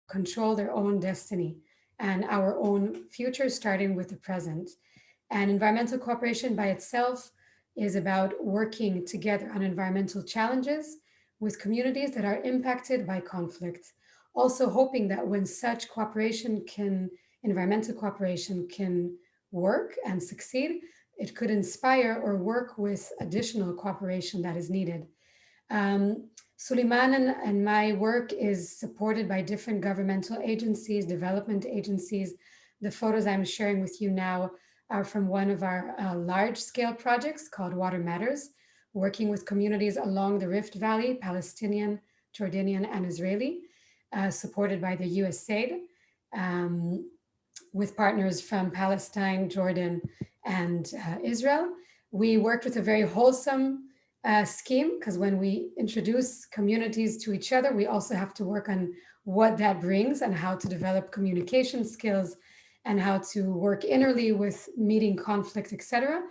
control their own destiny and our own future, starting with the present. And environmental cooperation by itself is about working together on environmental challenges with communities that are impacted by conflict. Also, hoping that when such environmental cooperation can work and succeed, it could inspire or work with additional cooperation that is needed. Suleiman and my work is supported by different governmental agencies, development agencies. The photos I'm sharing with you now are from one of our large scale projects called Water Matters, working with communities along the Rift Valley, Palestinian, Jordanian, and Israeli, supported by the USAID, with partners from Palestine, Jordan, and Israel. We worked with a very wholesome scheme because when we introduce communities to each other, we also have to work on what that brings and how to develop communication skills and how to work innerly with meeting conflict, etc.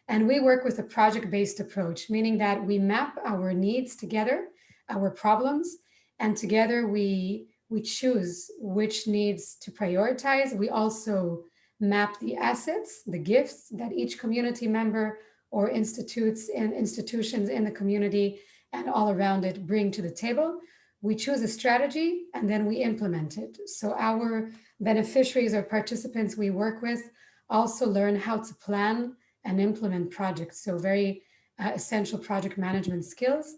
And we work with a project-based approach, meaning that we map our needs together, our problems, and together we choose which needs to prioritize. We also map the assets, the gifts that each community member or institutions in the community and all around it bring to the table. We choose a strategy and then we implement it. So our beneficiaries or participants we work with also learn how to plan and implement projects. So very essential project management skills.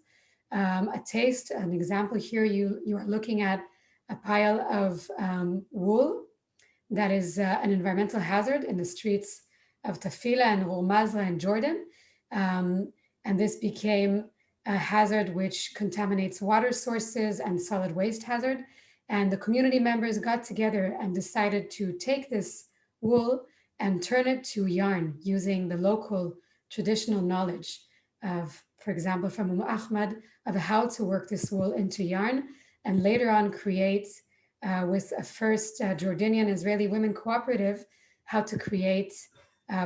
A taste, an example here, you are looking at a pile of wool that is an environmental hazard in the streets of Tafila and Mazra in Jordan. And this became a hazard which contaminates water sources and solid waste hazard. And the community members got together and decided to take this wool and turn it to yarn using the local traditional knowledge of, for example, from Ahmad, of how to work this wool into yarn and later on create with a first Jordanian Israeli women cooperative, how to create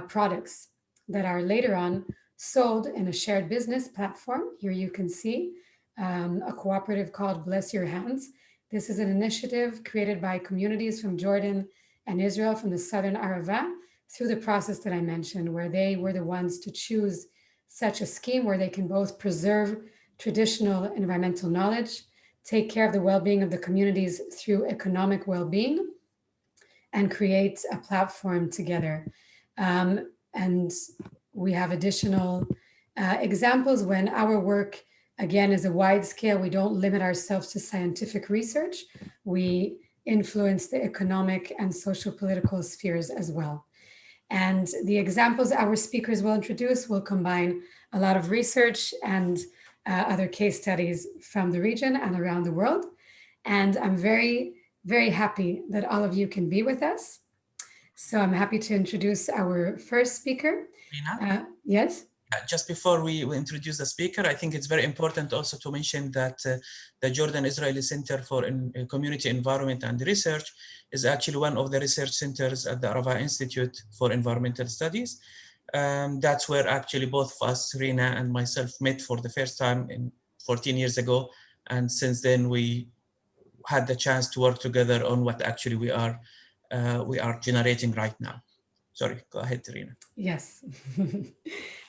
products that are later on sold in a shared business platform. Here you can see a cooperative called Bless Your Hands. This is an initiative created by communities from Jordan and Israel from the Southern Arava through the process that I mentioned, where they were the ones to choose such a scheme where they can both preserve traditional environmental knowledge, take care of the well-being of the communities through economic well-being, and create a platform together. And we have additional examples when our work, again, is a wide scale. We don't limit ourselves to scientific research. We influence the economic and social political spheres as well. And the examples our speakers will introduce will combine a lot of research and other case studies from the region and around the world. And I'm very, very happy that all of you can be with us. So I'm happy to introduce our first speaker. Yes? Just before we introduce the speaker, I think it's very important also to mention that the Jordan Israeli Center for Community Environment and Research is actually one of the research centers at the Arava Institute for Environmental Studies. That's where actually both of us, Rina and myself, met for the first time 14 years ago. And since then, we had the chance to work together on what actually we are generating right now. Sorry, go ahead, Rina. Yes.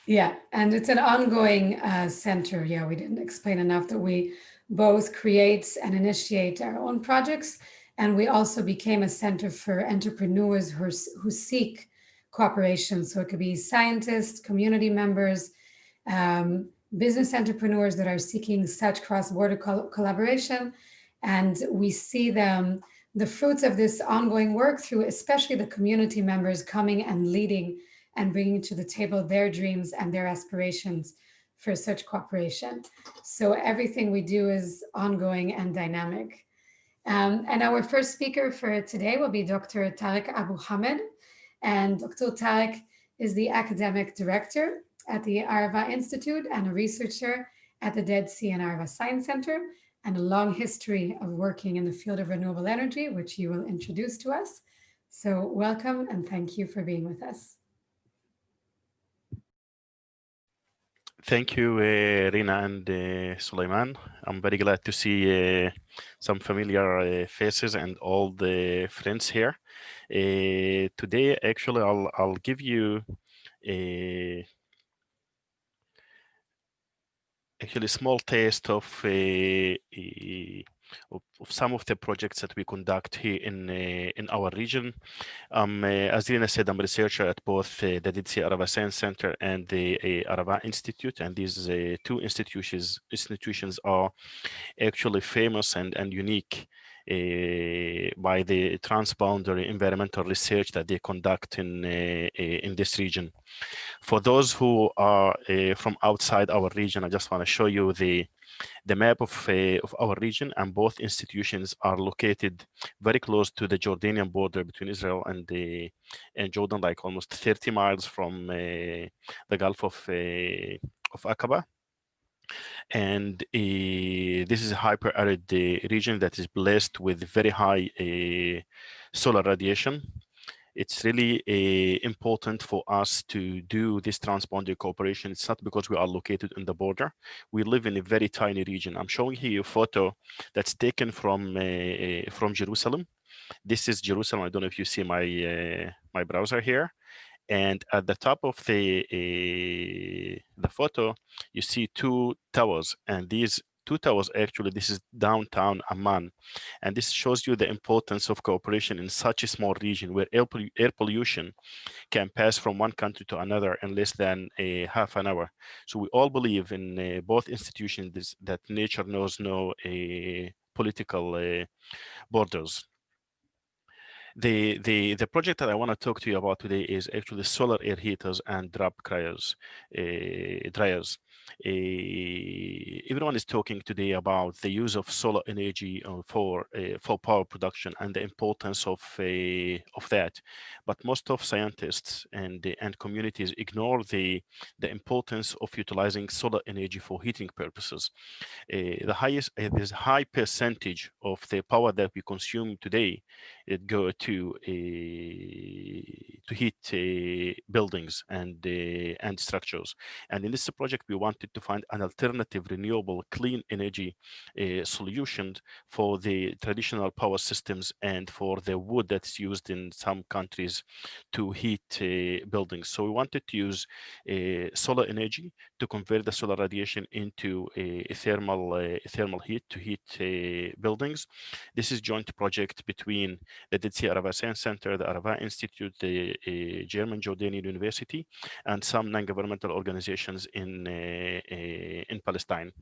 Yeah, and it's an ongoing center. Yeah, we didn't explain enough that we both create and initiate our own projects, and we also became a center for entrepreneurs who seek cooperation. So it could be scientists, community members, business entrepreneurs that are seeking such cross-border collaboration, and we see the fruits of this ongoing work through especially the community members coming and leading and bringing to the table their dreams and their aspirations for such cooperation. So everything we do is ongoing and dynamic. And our first speaker for today will be Dr. Tarek Abu Hamed. And Dr. Tarek is the academic director at the Arava Institute and a researcher at the Dead Sea and Arava Science Center, and a long history of working in the field of renewable energy, which you will introduce to us. So welcome and thank you for being with us. Thank you, Rina and Sulaiman. I'm very glad to see some familiar faces and all the friends here. Today, actually, I'll give you a actually small taste of some of the projects that we conduct here in our region. As Rina said, I'm a researcher at both the DDC Arava Science Center and the Arava Institute, and these two institutions are actually famous and unique by the transboundary environmental research that they conduct in this region. For those who are from outside our region, I just want to show you the map of our region, and both institutions are located very close to the Jordanian border between Israel and Jordan, like almost 30 miles from the Gulf of Aqaba. And this is a hyper-arid region that is blessed with very high solar radiation. It's really important for us to do this transboundary cooperation. It's not because we are located in the border. We live in a very tiny region. I'm showing here a photo that's taken from Jerusalem. This is Jerusalem. I don't know if you see my browser here. And at the top of the photo, you see two towers, and these two towers, actually, this is downtown Amman, and this shows you the importance of cooperation in such a small region where air pollution can pass from one country to another in less than a half an hour. So we all believe in both institutions that nature knows no political borders. The project that I want to talk to you about today is actually solar air heaters and drop dryers. Everyone is talking today about the use of solar energy for power production and the importance of that. But most of scientists and communities ignore the importance of utilizing solar energy for heating purposes. There's a high percentage of the power that we consume today it go to heat buildings and structures. And in this project, we wanted to find an alternative, renewable, clean energy solution for the traditional power systems and for the wood that's used in some countries to heat buildings. So we wanted to use solar energy to convert the solar radiation into a thermal heat to heat buildings. This is joint project between the DDC Arava Science Center, the Arava Institute, the German Jordanian University, and some non-governmental organizations in Palestine.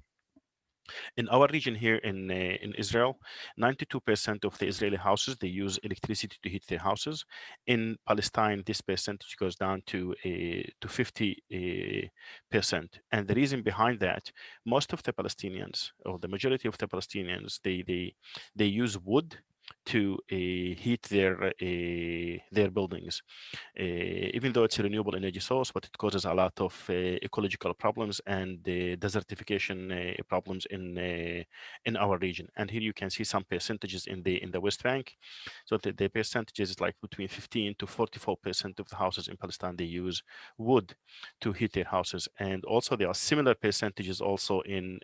In our region here in Israel, 92% of the Israeli houses, they use electricity to heat their houses. In Palestine, this percentage goes down to 50%. And the reason behind that, most of the Palestinians, or the majority of the Palestinians, they use wood to heat their buildings, even though it's a renewable energy source, but it causes a lot of ecological problems and desertification problems in our region. And here you can see some percentages in the West Bank. So the percentages is like between 15 to 44% of the houses in Palestine, they use wood to heat their houses. And also there are similar percentages also in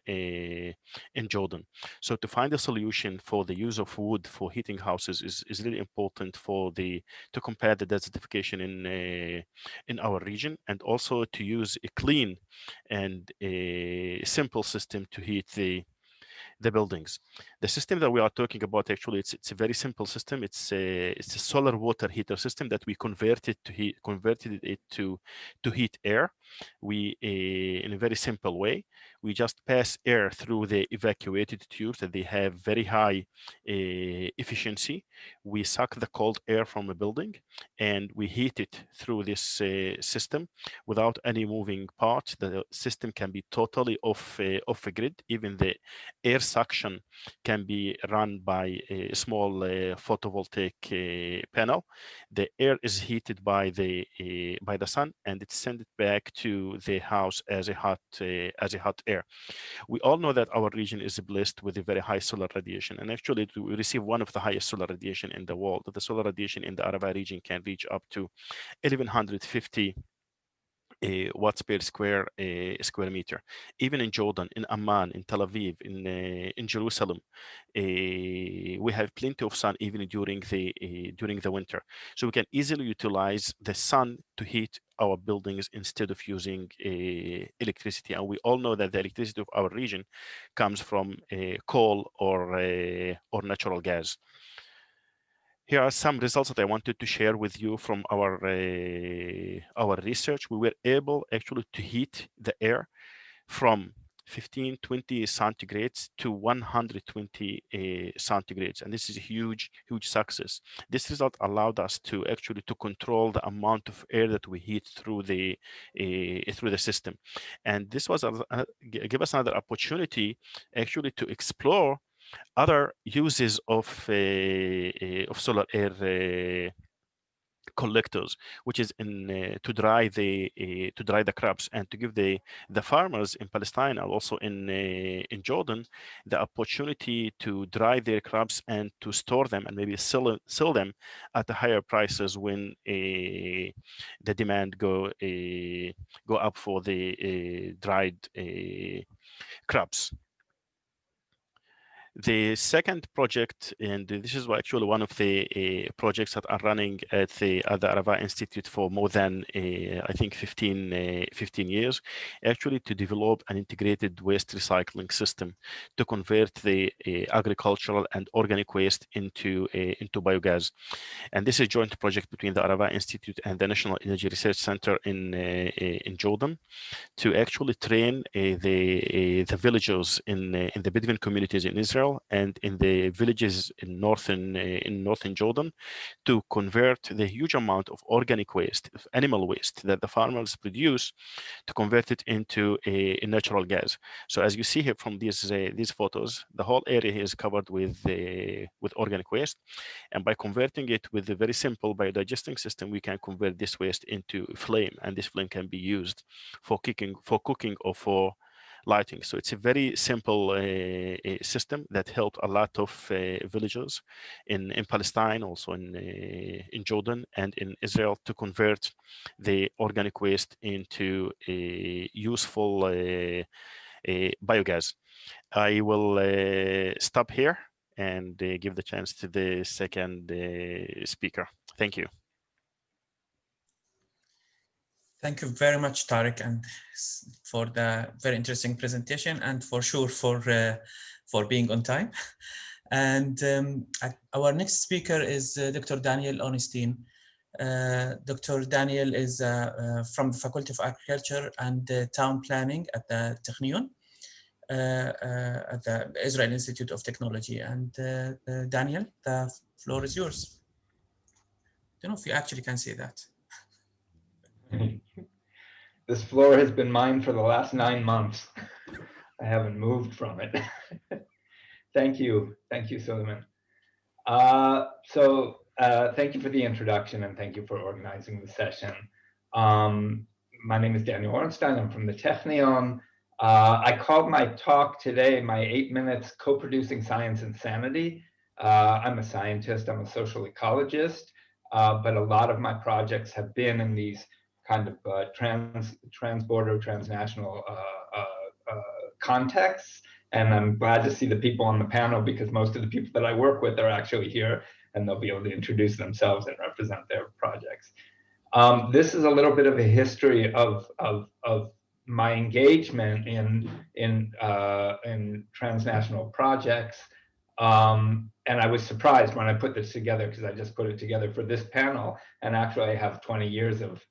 Jordan. So to find a solution for the use of wood for heating houses is really important to compare the desertification in our region, and also to use a clean and a simple system to heat the buildings. The system that we are talking about, actually, it's a very simple system. It's a solar water heater system that we converted it to heat air. We in a very simple way, we just pass air through the evacuated tubes that they have very high efficiency. We suck the cold air from a building and we heat it through this system without any moving parts. The system can be totally off the grid. Even the air suction can be run by a small photovoltaic panel. The air is heated by the sun, and it's sent back to the house as a hot air. We all know that our region is blessed with a very high solar radiation, and actually we receive one of the highest solar radiation in the world. The solar radiation in the Arava region can reach up to 1150 watts per square meter. Even in Jordan, in Amman, in Tel Aviv, in Jerusalem, we have plenty of sun even during the winter. So we can easily utilize the sun to heat our buildings instead of using electricity. And we all know that the electricity of our region comes from coal or natural gas. Here are some results that I wanted to share with you from our research. We were able actually to heat the air from 15-20 centigrades to 120 centigrades, and this is a huge success. This result allowed us to actually to control the amount of air that we heat through the system, and this was give us another opportunity actually to explore other uses of solar air collectors, which is to dry the crops and to give the farmers in Palestine and also in Jordan the opportunity to dry their crops and to store them and maybe sell them at higher prices when the demand go up for the dried crops. The second project, and this is actually one of the projects that are running at the Arava Institute for more than, I think, 15 years, actually to develop an integrated waste recycling system to convert the agricultural and organic waste into biogas. And this is a joint project between the Arava Institute and the National Energy Research Center in Jordan, to actually train the villagers in the Bedouin communities in Israel and in the villages in northern Jordan, to convert the huge amount of organic waste, of animal waste that the farmers produce, to convert it into a natural gas. So as you see here from these photos, the whole area is covered with organic waste, and by converting it with a very simple biodigesting system, we can convert this waste into flame, and this flame can be used for cooking or for lighting. So it's a very simple system that helped a lot of villagers in Palestine, also in Jordan and in Israel, to convert the organic waste into a useful biogas. I will stop here and give the chance to the second speaker. Thank you. Thank you very much, Tariq, and for the very interesting presentation, and for sure for being on time. And our next speaker is Dr. Daniel Ornstein. Dr. Daniel is from the Faculty of Agriculture and Town Planning at the Technion, at the Israel Institute of Technology. And Daniel, the floor is yours. I don't know if you actually can say that. This floor has been mine for the last 9 months. I haven't moved from it. Thank you, Suleiman. Thank you for the introduction, and thank you for organizing the session. My name is Daniel Ornstein. I'm from the Technion. I called my talk today, my 8 minutes, co-producing science and sanity. I'm a scientist, I'm a social ecologist, but a lot of my projects have been in these kind of trans-border, transnational contexts. And I'm glad to see the people on the panel, because most of the people that I work with are actually here, and they'll be able to introduce themselves and represent their projects. This is a little bit of a history of my engagement in transnational projects. And I was surprised when I put this together, because I just put it together for this panel, and actually I have 20 years of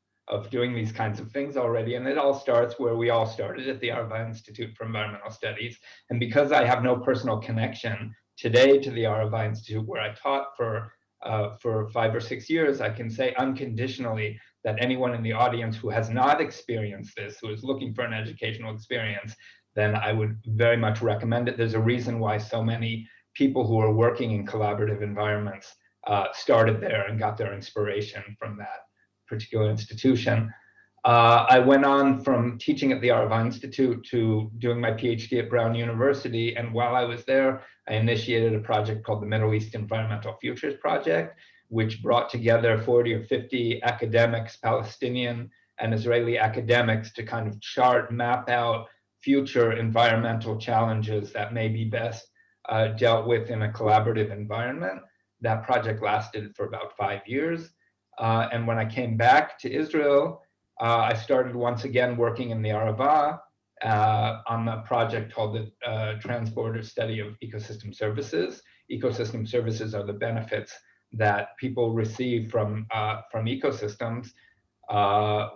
doing these kinds of things already. And it all starts where we all started, at the Arava Institute for Environmental Studies. And because I have no personal connection today to the Arava Institute, where I taught for 5 or 6 years, I can say unconditionally that anyone in the audience who has not experienced this, who is looking for an educational experience, then I would very much recommend it. There's a reason why so many people who are working in collaborative environments started there and got their inspiration from that particular institution. I went on from teaching at the Arava Institute to doing my PhD at Brown University. And while I was there, I initiated a project called the Middle East Environmental Futures Project, which brought together 40 or 50 academics, Palestinian and Israeli academics to kind of map out future environmental challenges that may be best dealt with in a collaborative environment. That project lasted for about 5 years. And when I came back to Israel, I started once again working in the Arava on a project called the Transborder Study of Ecosystem Services. Ecosystem services are the benefits that people receive from ecosystems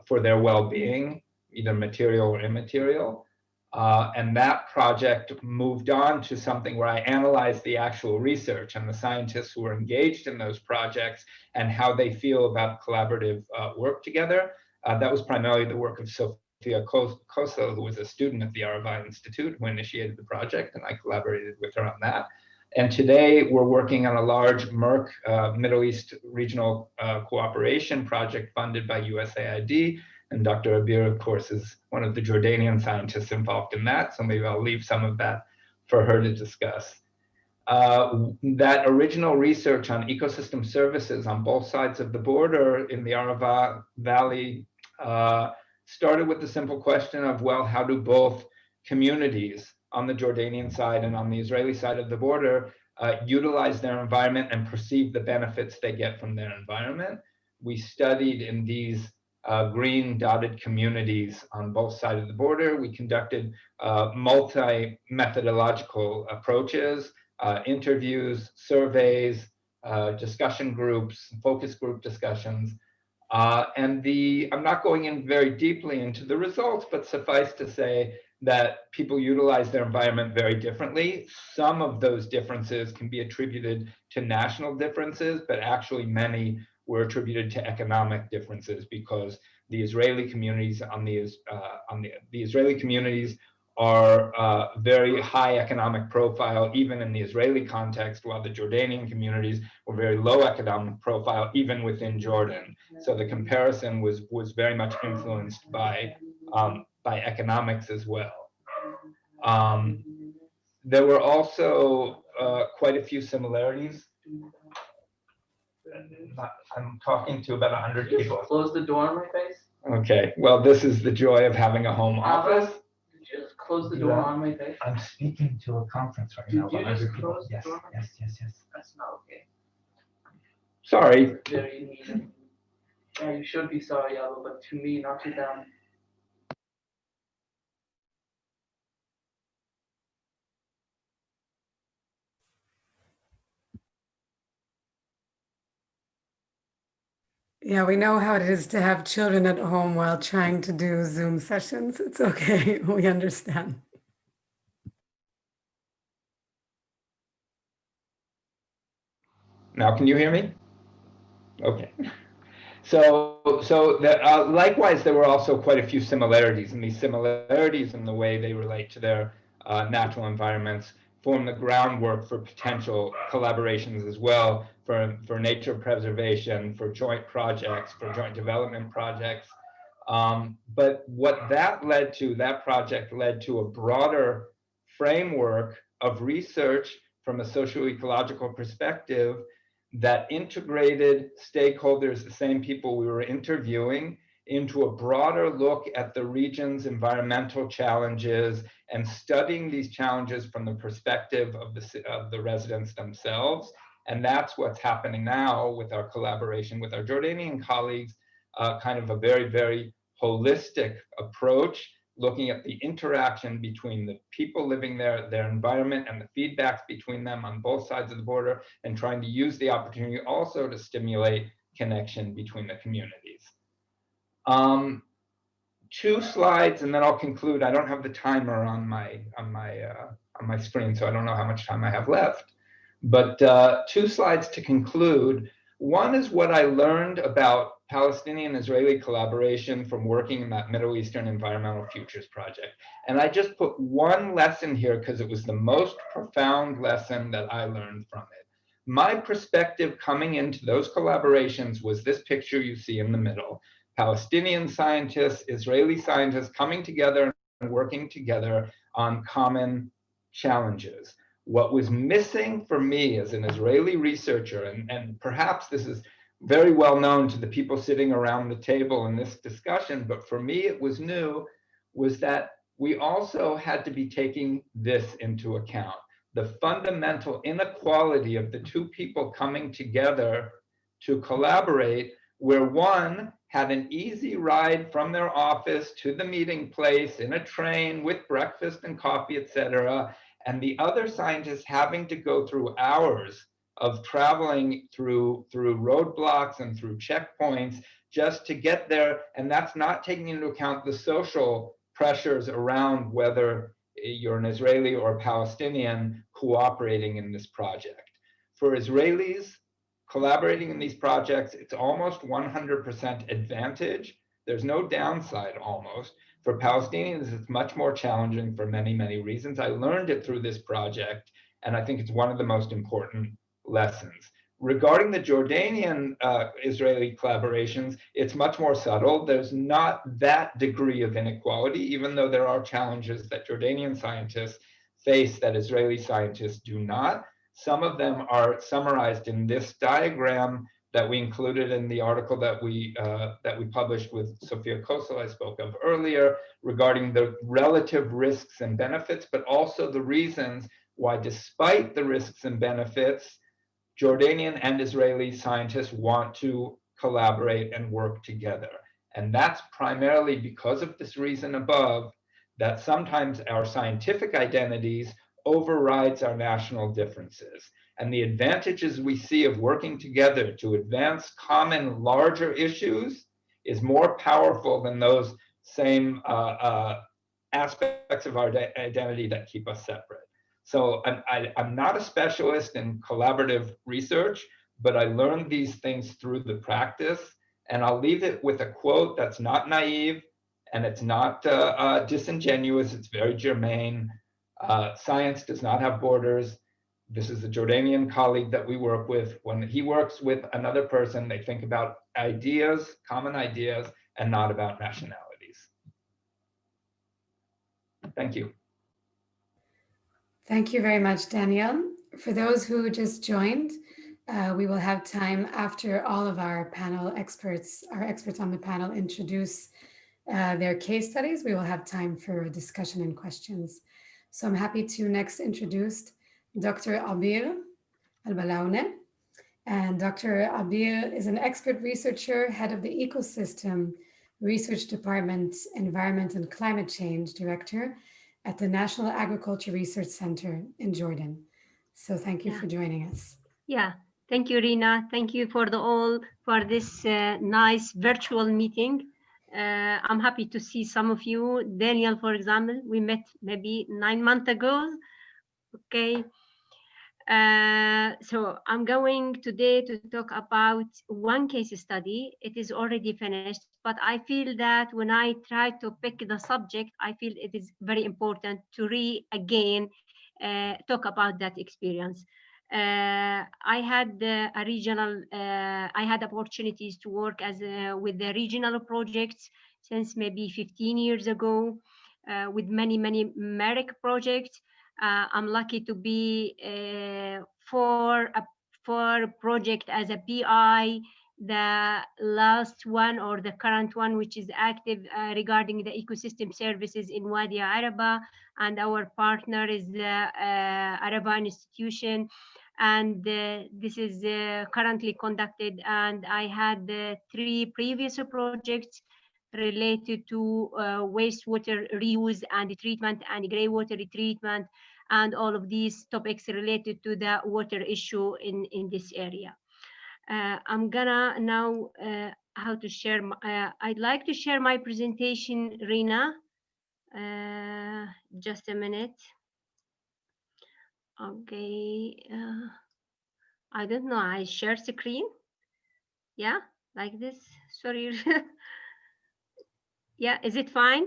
for their well-being, either material or immaterial. And that project moved on to something where I analyzed the actual research and the scientists who were engaged in those projects and how they feel about collaborative work together. That was primarily the work of Sophia Koso, who was a student at the Arava Institute, who initiated the project, and I collaborated with her on that. And today we're working on a large MERC, Middle East Regional Cooperation project funded by USAID. And Dr. Abir, of course, is one of the Jordanian scientists involved in that. So maybe I'll leave some of that for her to discuss. That original research on ecosystem services on both sides of the border in the Arava Valley started with the simple question of, well, how do both communities on the Jordanian side and on the Israeli side of the border utilize their environment and perceive the benefits they get from their environment? We studied in these green dotted communities on both sides of the border. We conducted multi-methodological approaches, interviews, surveys, discussion groups, focus group discussions. I'm not going in very deeply into the results, but suffice to say that people utilize their environment very differently. Some of those differences can be attributed to national differences, but actually many were attributed to economic differences, because the Israeli communities the Israeli communities are very high economic profile, even in the Israeli context, while the Jordanian communities were very low economic profile, even within Jordan. So the comparison was very much influenced by economics as well. There were also quite a few similarities. I'm talking to about 100 people. Close the door in my face. Okay, well, this is the joy of having a home office. Just close the door on my face. I'm speaking to a conference right Did now. you just 100 people. close the Yes, door? yes, yes, yes. That's not okay. Sorry. Very mean. Yeah, you should be sorry, Abba, but to me, not to them. Yeah, we know how it is to have children at home while trying to do Zoom sessions. It's okay. We understand. Now, can you hear me? Okay. So likewise, there were also quite a few similarities, and these similarities in the way they relate to their natural environments form the groundwork for potential collaborations as well, for nature preservation, for joint projects, for joint development projects. But what that project led to a broader framework of research from a socio-ecological perspective that integrated stakeholders, the same people we were interviewing, into a broader look at the region's environmental challenges and studying these challenges from the perspective of the residents themselves. And that's what's happening now with our collaboration with our Jordanian colleagues, kind of a very, very holistic approach, looking at the interaction between the people living there, their environment, and the feedbacks between them on both sides of the border, and trying to use the opportunity also to stimulate connection between the communities. 2 slides, and then I'll conclude. I don't have the timer on my screen, so I don't know how much time I have left. But 2 slides to conclude. One is what I learned about Palestinian-Israeli collaboration from working in that Middle Eastern Environmental Futures Project. And I just put one lesson here because it was the most profound lesson that I learned from it. My perspective coming into those collaborations was this picture you see in the middle. Palestinian scientists, Israeli scientists coming together and working together on common challenges. What was missing for me as an Israeli researcher, and perhaps this is very well known to the people sitting around the table in this discussion, but for me it was new, was that we also had to be taking this into account. The fundamental inequality of the two people coming together to collaborate, where one had an easy ride from their office to the meeting place in a train with breakfast and coffee, etc., and the other scientist having to go through hours of traveling through roadblocks and through checkpoints just to get there. And that's not taking into account the social pressures around whether you're an Israeli or Palestinian cooperating in this project. For Israelis collaborating in these projects, it's almost 100% advantage. There's no downside almost. For Palestinians, it's much more challenging for many, many reasons. I learned it through this project, and I think it's one of the most important lessons. Regarding the Jordanian Israeli collaborations, it's much more subtle. There's not that degree of inequality, even though there are challenges that Jordanian scientists face that Israeli scientists do not. Some of them are summarized in this diagram that we included in the article that we published with Sophia Kosel, I spoke of earlier, regarding the relative risks and benefits, but also the reasons why, despite the risks and benefits, Jordanian and Israeli scientists want to collaborate and work together. And that's primarily because of this reason above, that sometimes our scientific identities overrides our national differences. And the advantages we see of working together to advance common larger issues is more powerful than those same aspects of our identity that keep us separate. So I'm not a specialist in collaborative research, but I learned these things through the practice. And I'll leave it with a quote that's not naive and it's not disingenuous. It's very germane. Science does not have borders. This is a Jordanian colleague that we work with. When he works with another person, they think about ideas, common ideas, and not about nationalities. Thank you. Thank you very much, Daniel. For those who just joined, we will have time after all of our experts on the panel introduce their case studies. We will have time for discussion and questions. So I'm happy to next introduce Dr. Abir Al-Balaune. And Dr. Abir is an expert researcher, head of the Ecosystem Research Department, Environment and Climate Change Director at the National Agriculture Research Center in Jordan. So thank you for joining us. Yeah, thank you, Rina. Thank you for this nice virtual meeting. I'm happy to see some of you. Daniel, for example, we met maybe 9 months ago. Okay. So I'm going today to talk about one case study. It is already finished, but I feel that when I try to pick the subject, I feel it is very important to again talk about that experience. I had I had opportunities to work with the regional projects since maybe 15 years ago, with many MERIC projects. I'm lucky to be for a project as a PI, the last one or the current one, which is active regarding the ecosystem services in Wadi Araba, and our partner is the Araba Institution. And this is currently conducted, and I had 3 previous projects related to wastewater reuse and treatment and grey water treatment, and all of these topics related to the water issue in this area. I'm gonna now how to share. I'd like to share my presentation, Rina. Just a minute. Okay. I don't know. I share screen. Yeah, like this. Sorry. Yeah, is it fine?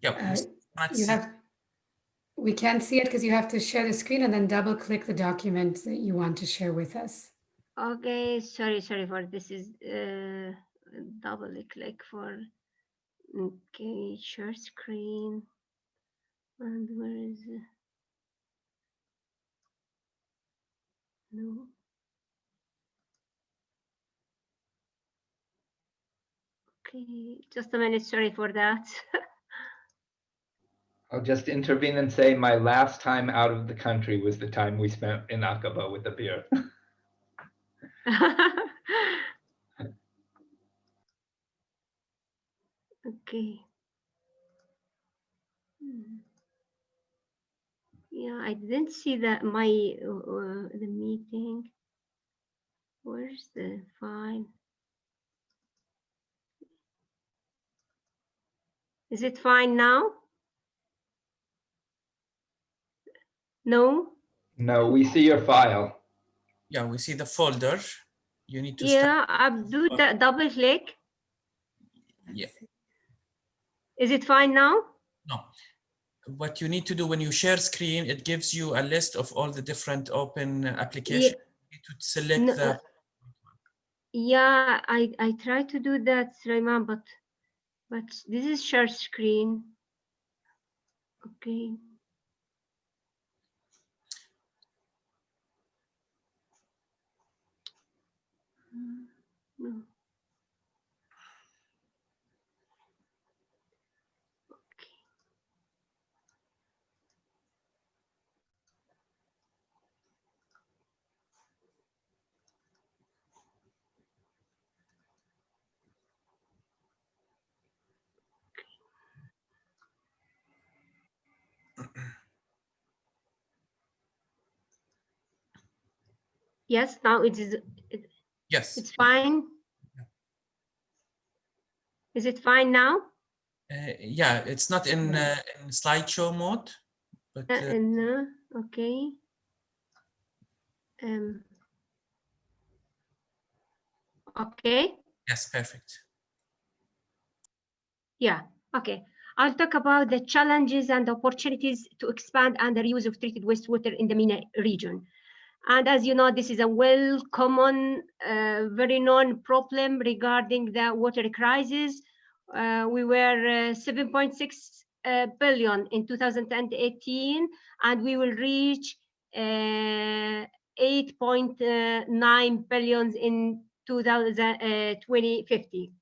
Yep. We can't see it because you have to share the screen and then double click the document that you want to share with us. Okay, sorry for this. Is double click for. Okay, share screen. And where is it? No. Okay, just a minute, sorry for that. I'll just intervene and say my last time out of the country was the time we spent in Aqaba with a beer. Okay. Yeah, I didn't see that the meeting. Where's the file? Is it fine now? No? No, we see your file. Yeah, we see the folder. You need to Yeah, I'll do that double click. Yeah. Is it fine now? No. What you need to do when you share screen, it gives you a list of all the different open applications. You need to select No, the. yeah, I try to do that, Sulaiman, but this is share screen. Okay. No. Yes, now Yes. it's fine. Is it fine now? Yeah, it's not in slideshow mode, but Okay. Okay. yes, perfect. Yeah. Okay. I'll talk about the challenges and opportunities to expand and the reuse of treated wastewater in the MENA region. And as you know, this is a common, very known problem regarding the water crisis. We were 7.6 billion in 2018, and we will reach 8.9 billion in 2050.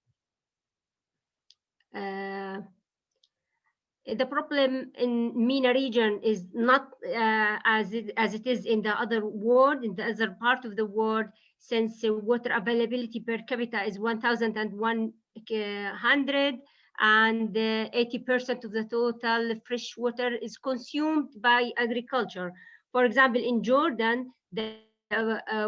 The problem in MENA region is not as it is in the other world, in the other part of the world, since water availability per capita is 1,100, and 80% of the total fresh water is consumed by agriculture. For example, in Jordan, the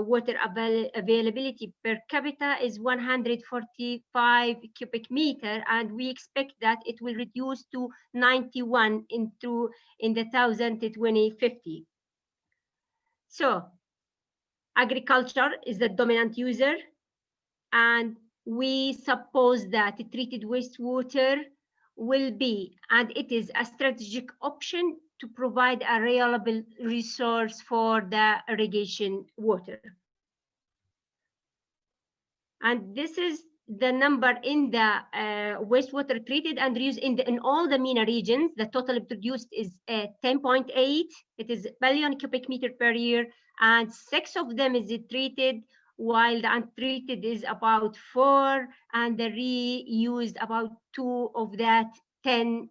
water availability per capita is 145 cubic meter, and we expect that it will reduce to 91 in the 2050. So agriculture is the dominant user, and we suppose that treated wastewater will be, and it is, a strategic option to provide a reliable resource for the irrigation water. And this is the number in the wastewater treated and reused in all the MENA regions. The total produced is 10.8. It is billion cubic meter per year, and 6 of them is treated, while the untreated is about 4, and the reused about 2 of that 10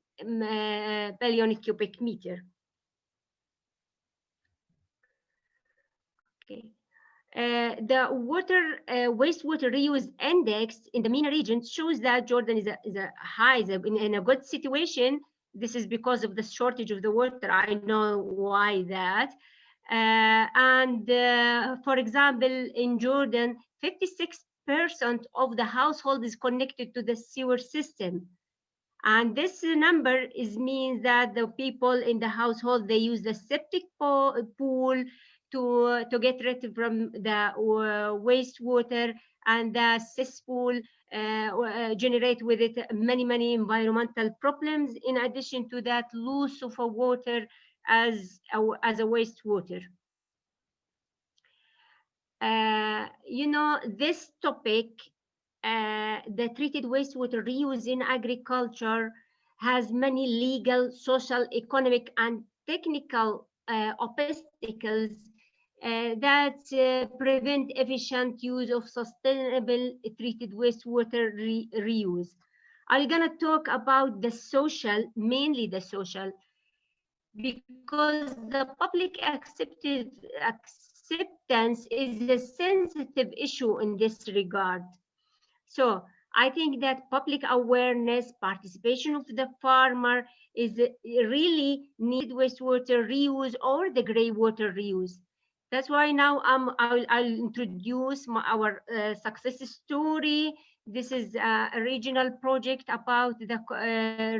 billion cubic meter. Okay. The wastewater reuse index in the MENA region shows that Jordan is in a good situation. This is because of the shortage of the water. I know why that. For example, in Jordan, 56% of the household is connected to the sewer system. And this number means that the people in the household, they use the septic pool to get rid from the wastewater, and the cesspool generate with it many environmental problems, in addition to that loss of water as a wastewater. This topic, the treated wastewater reuse in agriculture, has many legal, social, economic, and technical obstacles that prevent efficient use of sustainable treated wastewater reuse. I'm gonna talk about the social, mainly the social, because the public acceptance is a sensitive issue in this regard. So I think that public awareness, participation of the farmer is really needed wastewater reuse or the gray water reuse. That's why now I'll introduce our success story. This is a regional project about the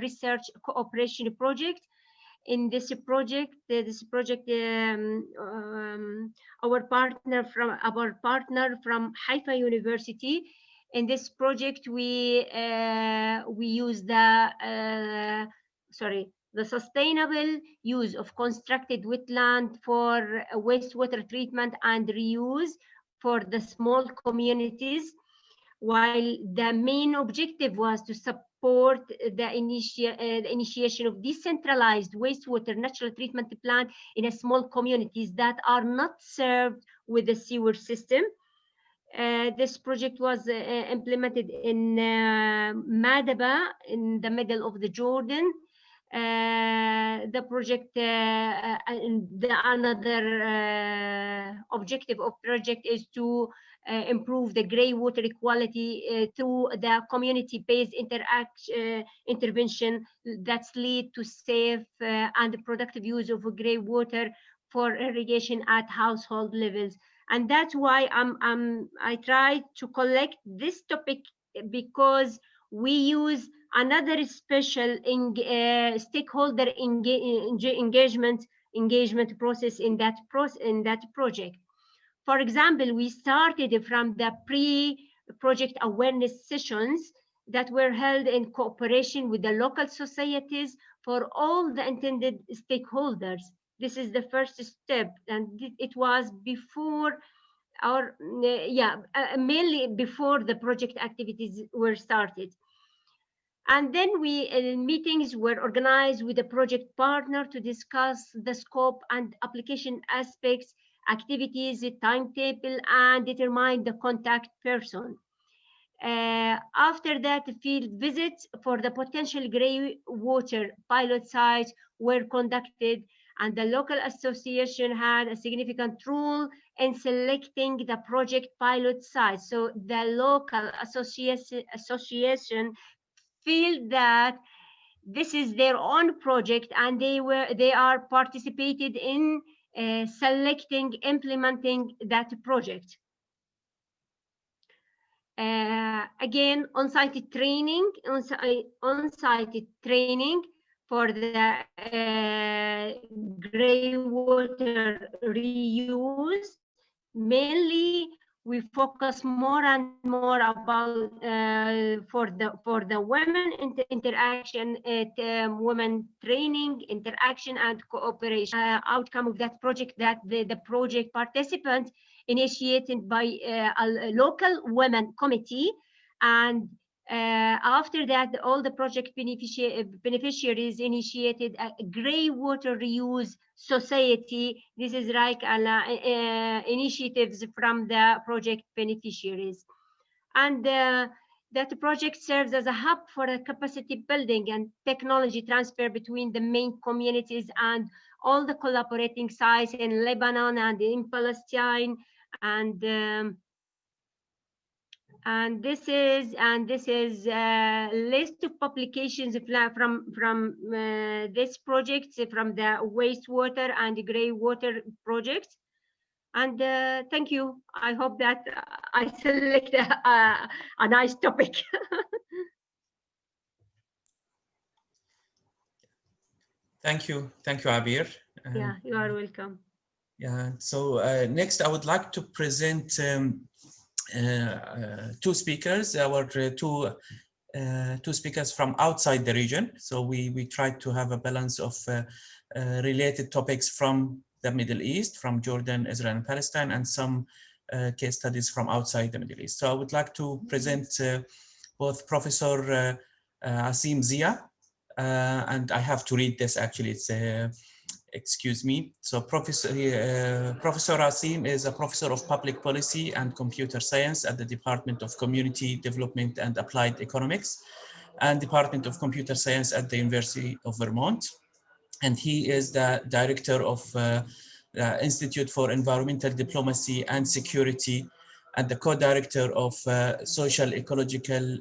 research cooperation project. In this project, our partner from Haifa University. In this project, we use the sustainable use of constructed wetland for wastewater treatment and reuse for the small communities, while the main objective was to support the initiation of decentralized wastewater natural treatment plant in a small communities that are not served with the sewer system. This project was implemented in Madaba in the middle of the Jordan. The project, another objective of project is to improve the gray water quality through the community-based intervention that's lead to safe and productive use of gray water for irrigation at household levels. And that's why I try to collect this topic, because we use another special stakeholder engagement process in that project. For example, we started from the pre-project awareness sessions that were held in cooperation with the local societies for all the intended stakeholders. This is the first step, and it was before mainly before the project activities were started. And then meetings were organized with the project partner to discuss the scope and application aspects, activities, timetable, and determine the contact person. After that, field visits for the potential gray water pilot sites were conducted, and the local association had a significant role in selecting the project pilot site. So the local association feel that this is their own project, and they are participated in selecting, implementing that project. Again, on-site training for the gray water reuse. Mainly, we focus more and more about for the women interaction, women training, interaction, and cooperation. Outcome of that project, that the project participants initiated by a local women committee, and after that, all the project beneficiaries initiated a gray water reuse society. This is like initiatives from the project beneficiaries. And that project serves as a hub for a capacity building and technology transfer between the main communities and all the collaborating sites in Lebanon and in Palestine. And this is a list of publications from this project, from the wastewater and gray water projects. And thank you. I hope that I select a nice topic. Thank you, Abir. Yeah, you are welcome. Yeah. So next, I would like to present two speakers. Our two speakers from outside the region. So we tried to have a balance of related topics from the Middle East, from Jordan, Israel, and Palestine, and some case studies from outside the Middle East. So I would like to present both Professor Asim Zia, and I have to read this actually. It's excuse me. So Professor Asim is a professor of public policy and computer science at the Department of Community Development and Applied Economics and Department of Computer Science at the University of Vermont. And he is the director of Institute for Environmental Diplomacy and Security and the co-director of Social Ecological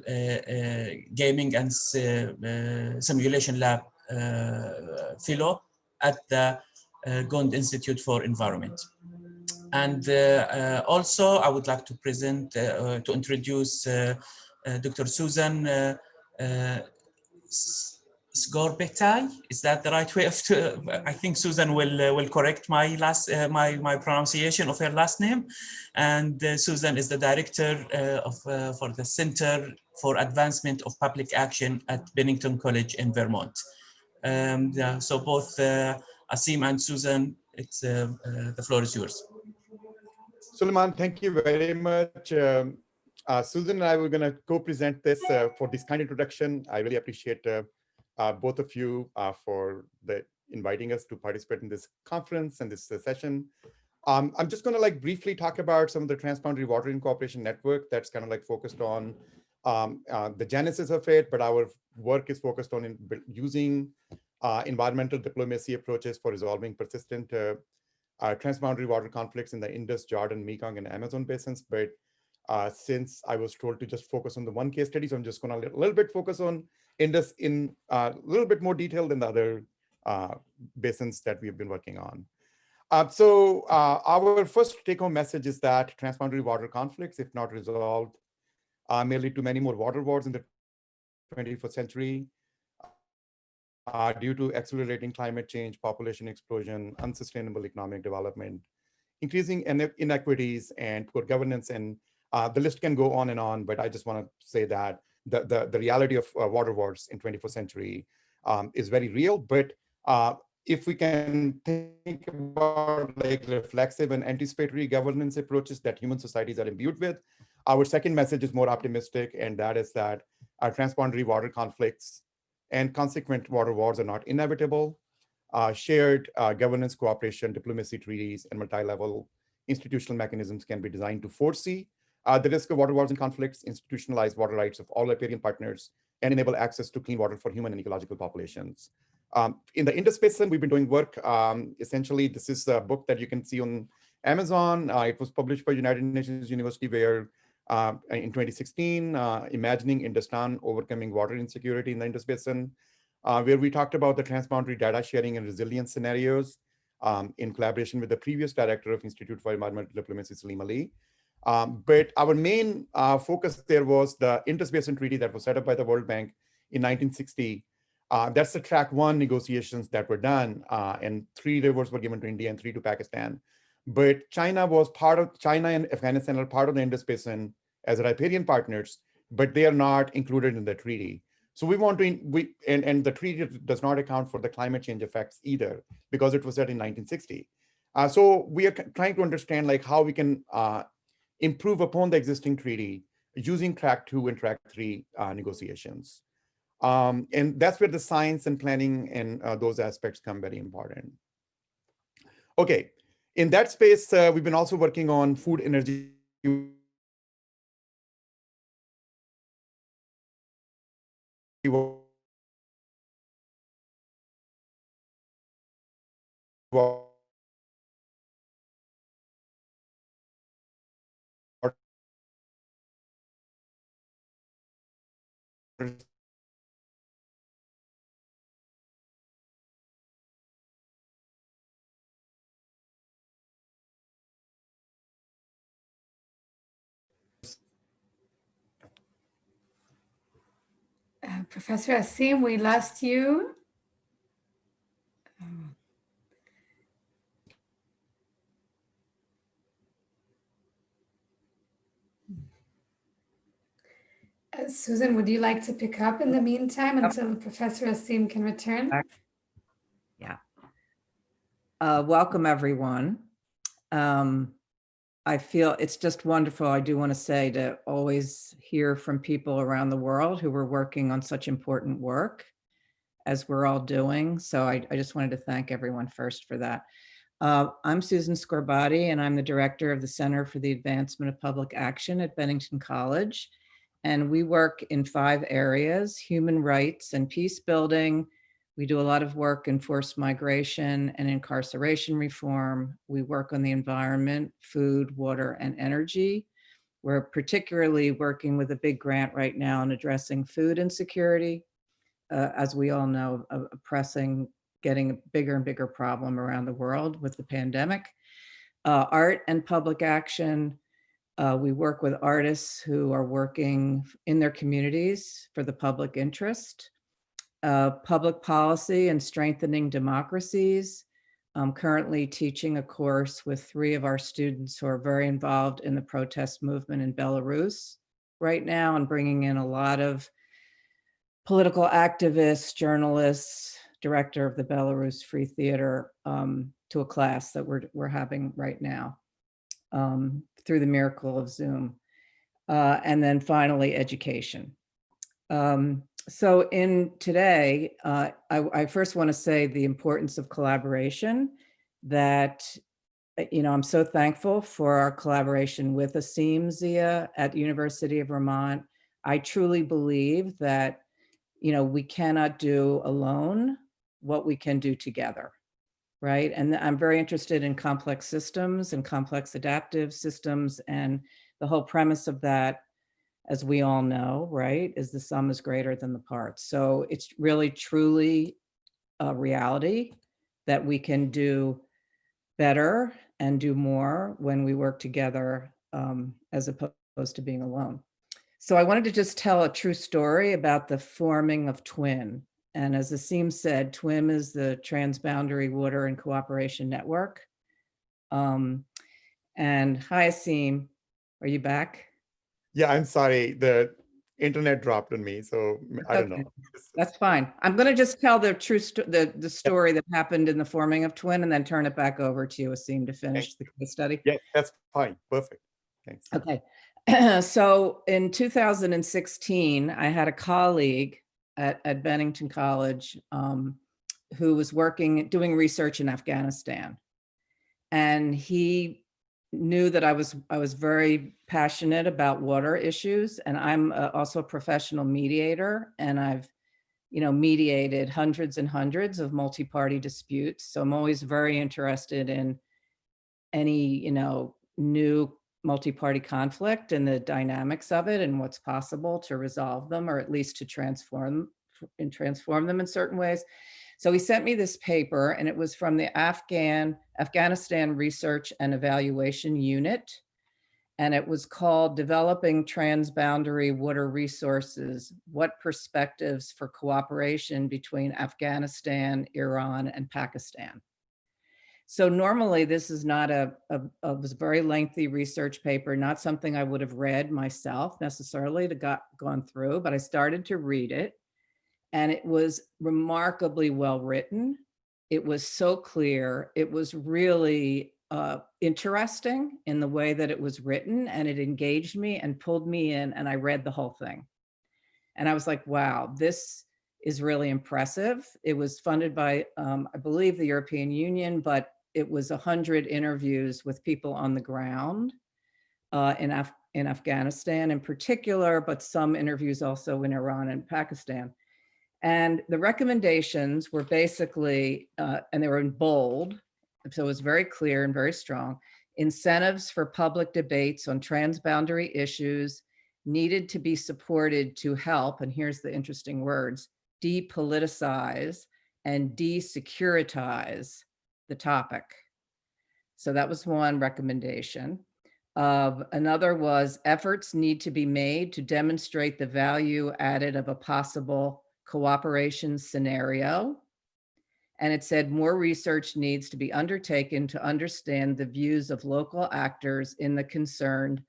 Gaming and Simulation Lab fellow at the Gond Institute for Environment. And also, I would like to present, to introduce Dr. Susan Scorbotti. Is that the right way of? I think Susan will correct my my pronunciation of her last name. And Susan is the director for the Center for Advancement of Public Action at Bennington College in Vermont. Yeah, so both Asim and Susan, it's the floor is yours. Suleiman, thank you very much. Susan and I were going to co-present this for this kind introduction. I really appreciate both of you for inviting us to participate in this conference and this session. I'm just going to briefly talk about some of the transboundary watering cooperation network that's kind of focused on the genesis of it, but our work is focused on using environmental diplomacy approaches for resolving persistent transboundary water conflicts in the Indus, Jordan, Mekong, and Amazon basins. But since I was told to just focus on the one case study, so I'm just going to a little bit focus on Indus in a little bit more detail than the other basins that we've been working on. So our first take-home message is that transboundary water conflicts, if not resolved, may lead to many more water wars in the 21st century due to accelerating climate change, population explosion, unsustainable economic development, increasing inequities, and poor governance. And the list can go on and on, but I just want to say that the reality of water wars in 21st century is very real. But if we can think about reflexive and anticipatory governance approaches that human societies are imbued with, our second message is more optimistic, and that is that our transboundary water conflicts and consequent water wars are not inevitable. Shared governance, cooperation, diplomacy treaties, and multi-level institutional mechanisms can be designed to foresee the risk of water wars and conflicts, institutionalize water rights of all riparian partners, and enable access to clean water for human and ecological populations. In the Indus Basin, we've been doing work. Essentially, this is a book that you can see on Amazon. It was published by United Nations University, where in 2016, Imagining Industan, Overcoming Water Insecurity in the Indus Basin, where we talked about the transboundary data sharing and resilience scenarios in collaboration with the previous director of Institute for Environmental Diplomacy, Salim Ali. But our main focus there was the Indus Basin Treaty that was set up by the World Bank in 1960. That's the track one negotiations that were done, and 3 rivers were given to India and 3 to Pakistan. But China and Afghanistan are part of the Indus Basin as riparian partners, but they are not included in the treaty. So we want to, and the treaty does not account for the climate change effects either, because it was set in 1960. So we are trying to understand how we can improve upon the existing treaty using track 2 and track 3 negotiations. And that's where the science and planning and those aspects come very important. Okay, in that space, we've been also working on food, energy, Professor Asim, we lost you. Susan, would you like to pick up in the meantime until Professor Asim can return? Yeah. Welcome, everyone. I feel it's just wonderful, I do want to say, to always hear from people around the world who are working on such important work. as we're all doing. So I just wanted to thank everyone first for that. I'm Susan Scorbotti, and I'm the director of the Center for the Advancement of Public Action at Bennington College. And we work in 5 areas: human rights and peace building. We do a lot of work in forced migration and incarceration reform. We work on the environment, food, water, and energy. We're particularly working with a big grant right now on addressing food insecurity, as we all know, a pressing, getting a bigger and bigger problem around the world with the pandemic. Art and public action. We work with artists who are working in their communities for the public interest. Public policy and strengthening democracies. I'm currently teaching a course with 3 of our students who are very involved in the protest movement in Belarus right now, and bringing in a lot of political activists, journalists, director of the Belarus Free Theater, to a class that we're having right now through the miracle of Zoom. And then finally, education. So in today, I first want to say the importance of collaboration, that, I'm so thankful for our collaboration with Asim Zia at the University of Vermont. I truly believe that, we cannot do alone what we can do together, right? And I'm very interested in complex systems and complex adaptive systems. And the whole premise of that, as we all know, right, is the sum is greater than the parts. So it's really, truly a reality that we can do better and do more when we work together, as opposed to being alone. So I wanted to just tell a true story about the forming of TWIN. And as Asim said, TWIN is the Transboundary Water and Cooperation Network. And hi, Asim, are you back? Yeah, I'm sorry. The internet dropped on me, so I don't know. That's fine. I'm going to just tell the true the story that happened in the forming of TWIN, and then turn it back over to you, Asim, to finish the case study. Yeah, that's fine. Perfect. Thanks. Okay. So in 2016, I had a colleague at Bennington College who was doing research in Afghanistan. And he knew that I was very passionate about water issues, and I'm also a professional mediator, and I've mediated hundreds and hundreds of multi-party disputes. So I'm always very interested in any new multi-party conflict and the dynamics of it and what's possible to resolve them, or at least to transform them in certain ways. So he sent me this paper, and it was from the Afghanistan Research and Evaluation Unit. And it was called Developing Transboundary Water Resources: What Perspectives for Cooperation Between Afghanistan, Iran, and Pakistan. So normally this is not a very lengthy research paper, not something I would have read myself necessarily gone through, but I started to read it, and it was remarkably well written. It was so clear. It was really interesting in the way that it was written, and it engaged me and pulled me in, and I read the whole thing. And I was like, wow, this is really impressive. It was funded by, I believe, the European Union, but it was 100 interviews with people on the ground in Afghanistan in particular, but some interviews also in Iran and Pakistan. And the recommendations were basically, and they were in bold, so it was very clear and very strong: incentives for public debates on transboundary issues needed to be supported to help, and here's the interesting words, depoliticize and desecuritize the topic. So that was one recommendation. Another was efforts need to be made to demonstrate the value added of a possible cooperation scenario. And it said more research needs to be undertaken to understand the views of local actors in the concerned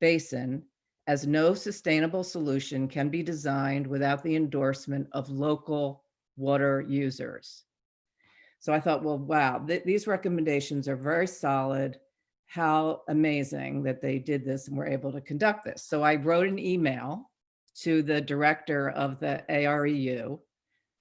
basin, as no sustainable solution can be designed without the endorsement of local water users. So I thought, well, wow, these recommendations are very solid. How amazing that they did this and were able to conduct this. So I wrote an email to the director of the AREU,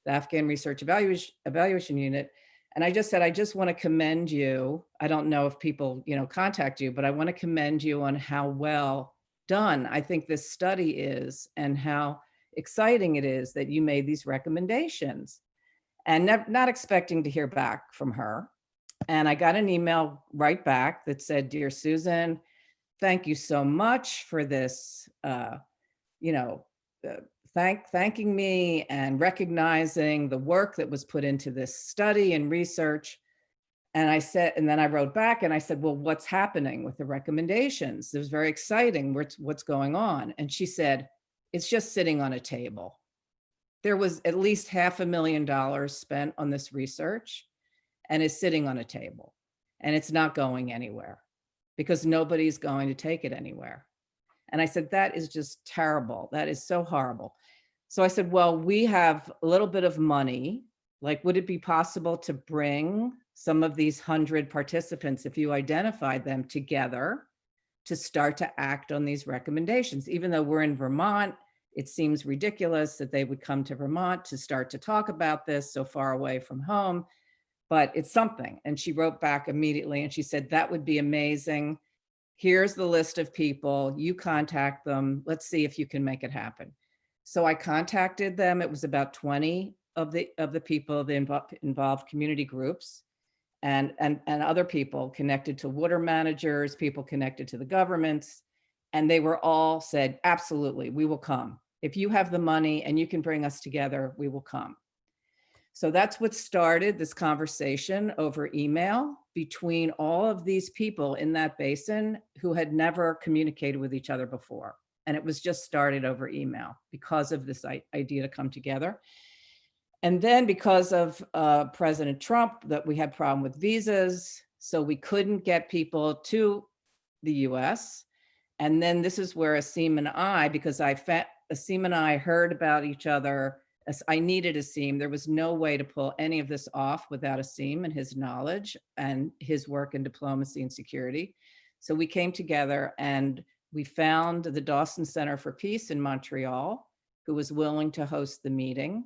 the Afghan Research Evaluation Unit. And I just said, I just want to commend you. I don't know if people, contact you, but I want to commend you on how well done I think this study is and how exciting it is that you made these recommendations, and not expecting to hear back from her. And I got an email right back that said, "Dear Susan, thank you so much for this, thanking me and recognizing the work that was put into this study and research." And I said, and then I wrote back and I said, "Well, what's happening with the recommendations? It was very exciting. What's going on?" And she said, "It's just sitting on a table." There was at least $500,000 spent on this research and it's sitting on a table and it's not going anywhere because nobody's going to take it anywhere. And I said, "That is just terrible. That is so horrible." So I said, "Well, we have a little bit of money. Like, would it be possible to bring some of these 100 participants, if you identified them, together to start to act on these recommendations? Even though we're in Vermont, it seems ridiculous that they would come to Vermont to start to talk about this so far away from home, but it's something." And she wrote back immediately and she said, "That would be amazing. Here's the list of people. You contact them. Let's see if you can make it happen." So I contacted them. It was about 20 of the people, the involved community groups and other people connected to water managers, people connected to the governments. And they were all said, "Absolutely, we will come. If you have the money and you can bring us together, we will come." So that's what started this conversation over email between all of these people in that basin who had never communicated with each other before. And it was just started over email because of this idea to come together. And then because of President Trump, that we had problem with visas, so we couldn't get people to the US. And then this is where Asim and I, because Asim and I heard about each other. I needed Asim. There was no way to pull any of this off without Asim and his knowledge and his work in diplomacy and security. So we came together and we found the Dawson Center for Peace in Montreal, who was willing to host the meeting.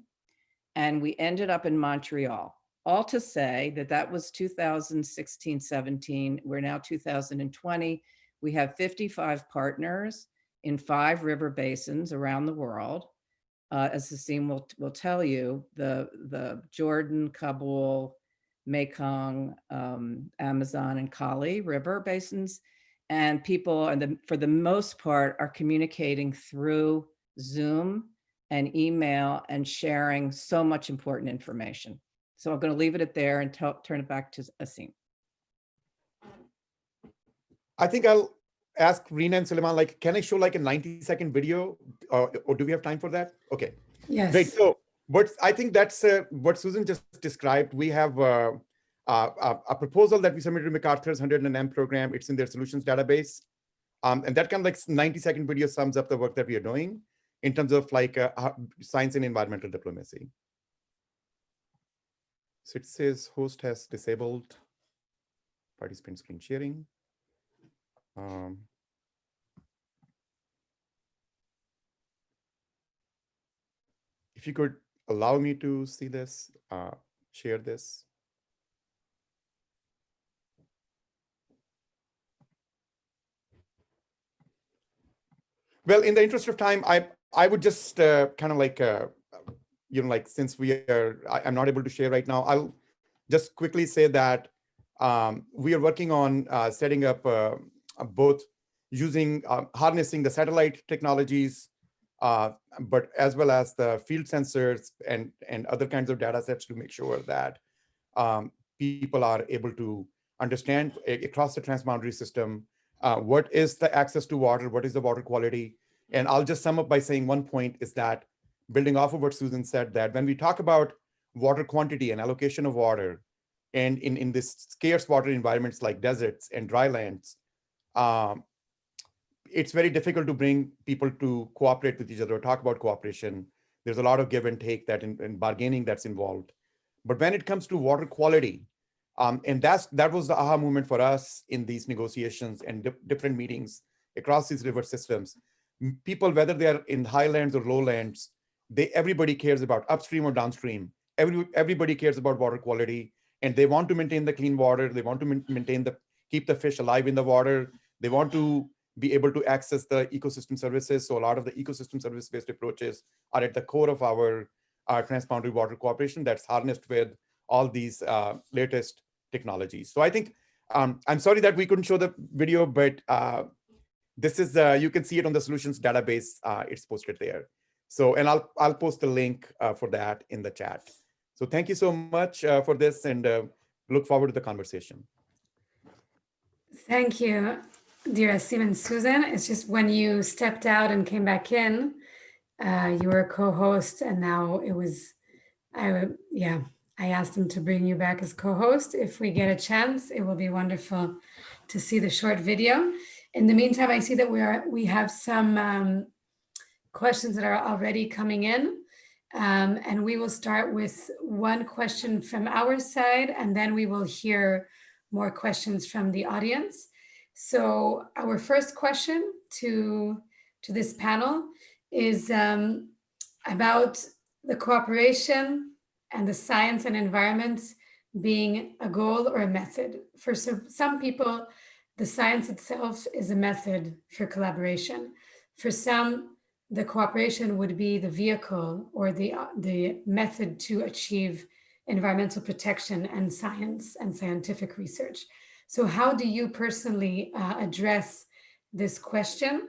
And we ended up in Montreal. All to say that was 2016-17. We're now 2020. We have 55 partners in 5 river basins around the world. As Asim will tell you, the Jordan, Kabul, Mekong, Amazon, and Kali river basins. And people, for the most part, are communicating through Zoom and email and sharing so much important information. So I'm going to leave it at there and turn it back to Asim. I think I'll ask Reena and Suleiman, like, can I show like a 90-second video or do we have time for that? Okay. Yes. Great. So I think that's what Susan just described. We have a proposal that we submitted to MacArthur's 100M program. It's in their solutions database. And that kind of like 90-second video sums up the work that we are doing in terms of like science and environmental diplomacy. So it says host has disabled participant screen sharing. If you could allow me to see this, share this. Well, in the interest of time, I would just kind of like, like since I'm not able to share right now, I'll just quickly say that we are working on setting up both using harnessing the satellite technologies, but as well as the field sensors and other kinds of data sets to make sure that people are able to understand across the transboundary system what is the access to water, what is the water quality. And I'll just sum up by saying one point is that, building off of what Susan said, that when we talk about water quantity and allocation of water, and in this scarce water environments like deserts and drylands, it's very difficult to bring people to cooperate with each other or talk about cooperation. There's a lot of give and take that in bargaining that's involved. But when it comes to water quality, and that was the aha moment for us in these negotiations and different meetings across these river systems. People, whether they are in highlands or lowlands, everybody cares about upstream or downstream. Everybody cares about water quality, and they want to maintain the clean water. They want to keep the fish alive in the water. They want to be able to access the ecosystem services. So a lot of the ecosystem service-based approaches are at the core of our transboundary water cooperation that's harnessed with all these latest technologies. So I think, I'm sorry that we couldn't show the video, but this is, you can see it on the solutions database. It's posted there. So, and I'll post the link for that in the chat. So thank you so much for this, and look forward to the conversation. Thank you, dear Asim and Susan. It's just when you stepped out and came back in, you were a co-host, and now it was, I asked them to bring you back as co-host. If we get a chance, it will be wonderful to see the short video. In the meantime, I see that we have some questions that are already coming in. And we will start with one question from our side, and then we will hear more questions from the audience. So our first question to this panel is about the cooperation and the science and environment being a goal or a method. For some people, the science itself is a method for collaboration. For some, the cooperation would be the vehicle or the method to achieve environmental protection and science and scientific research. So how do you personally address this question,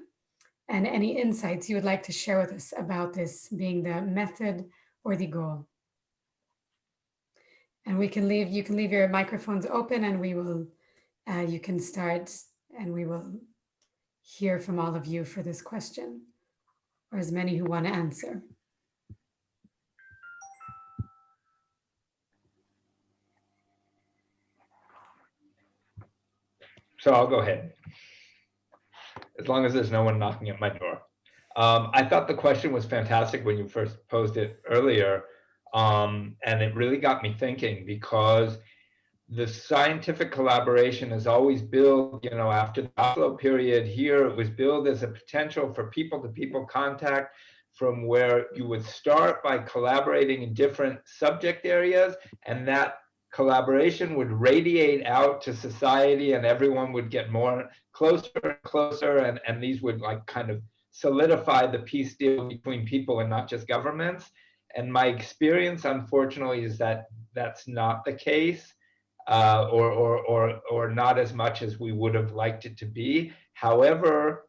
and any insights you would like to share with us about this being the method or the goal? And you can leave your microphones open, and we will, you can start, and we will hear from all of you for this question, or as many who want to answer. So I'll go ahead, as long as there's no one knocking at my door. I thought the question was fantastic when you first posed it earlier, and it really got me thinking, because the scientific collaboration is always built, after the Oslo period here, it was built as a potential for people-to-people contact, from where you would start by collaborating in different subject areas, and that collaboration would radiate out to society, and everyone would get more closer and closer, and these would kind of solidify the peace deal between people and not just governments. And my experience, unfortunately, is that that's not the case. Or not as much as we would have liked it to be. However,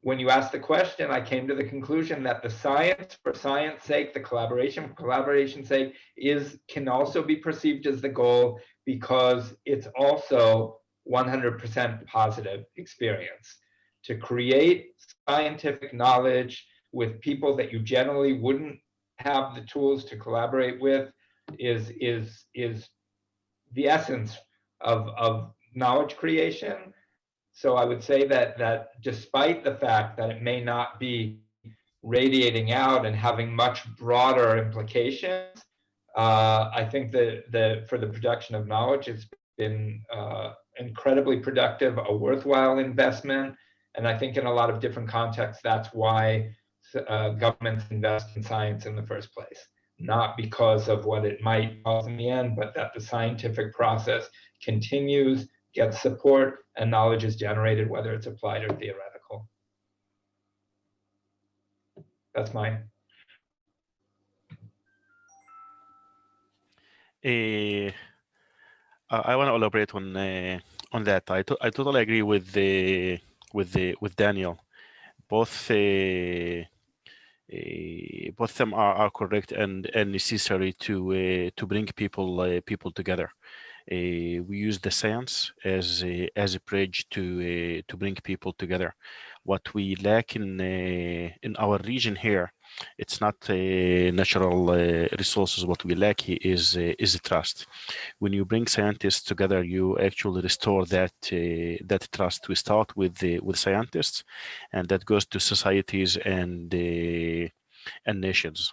when you asked the question, I came to the conclusion that the science for science sake, the collaboration for collaboration's sake, can also be perceived as the goal, because it's also 100% positive experience. To create scientific knowledge with people that you generally wouldn't have the tools to collaborate with is the essence of knowledge creation. So I would say that despite the fact that it may not be radiating out and having much broader implications, I think that for the production of knowledge, it's been incredibly productive, a worthwhile investment. And I think in a lot of different contexts, that's why governments invest in science in the first place. Not because of what it might cause in the end, but that the scientific process continues, gets support, and knowledge is generated, whether it's applied or theoretical. That's mine. I want to elaborate on that. I totally agree with Daniel. Both them are correct and necessary to bring people together. We use the science as a bridge to bring people together. What we lack in our region here, it's not natural resources. What we lack is trust. When you bring scientists together, you actually restore that trust. We start with scientists, and that goes to societies and nations.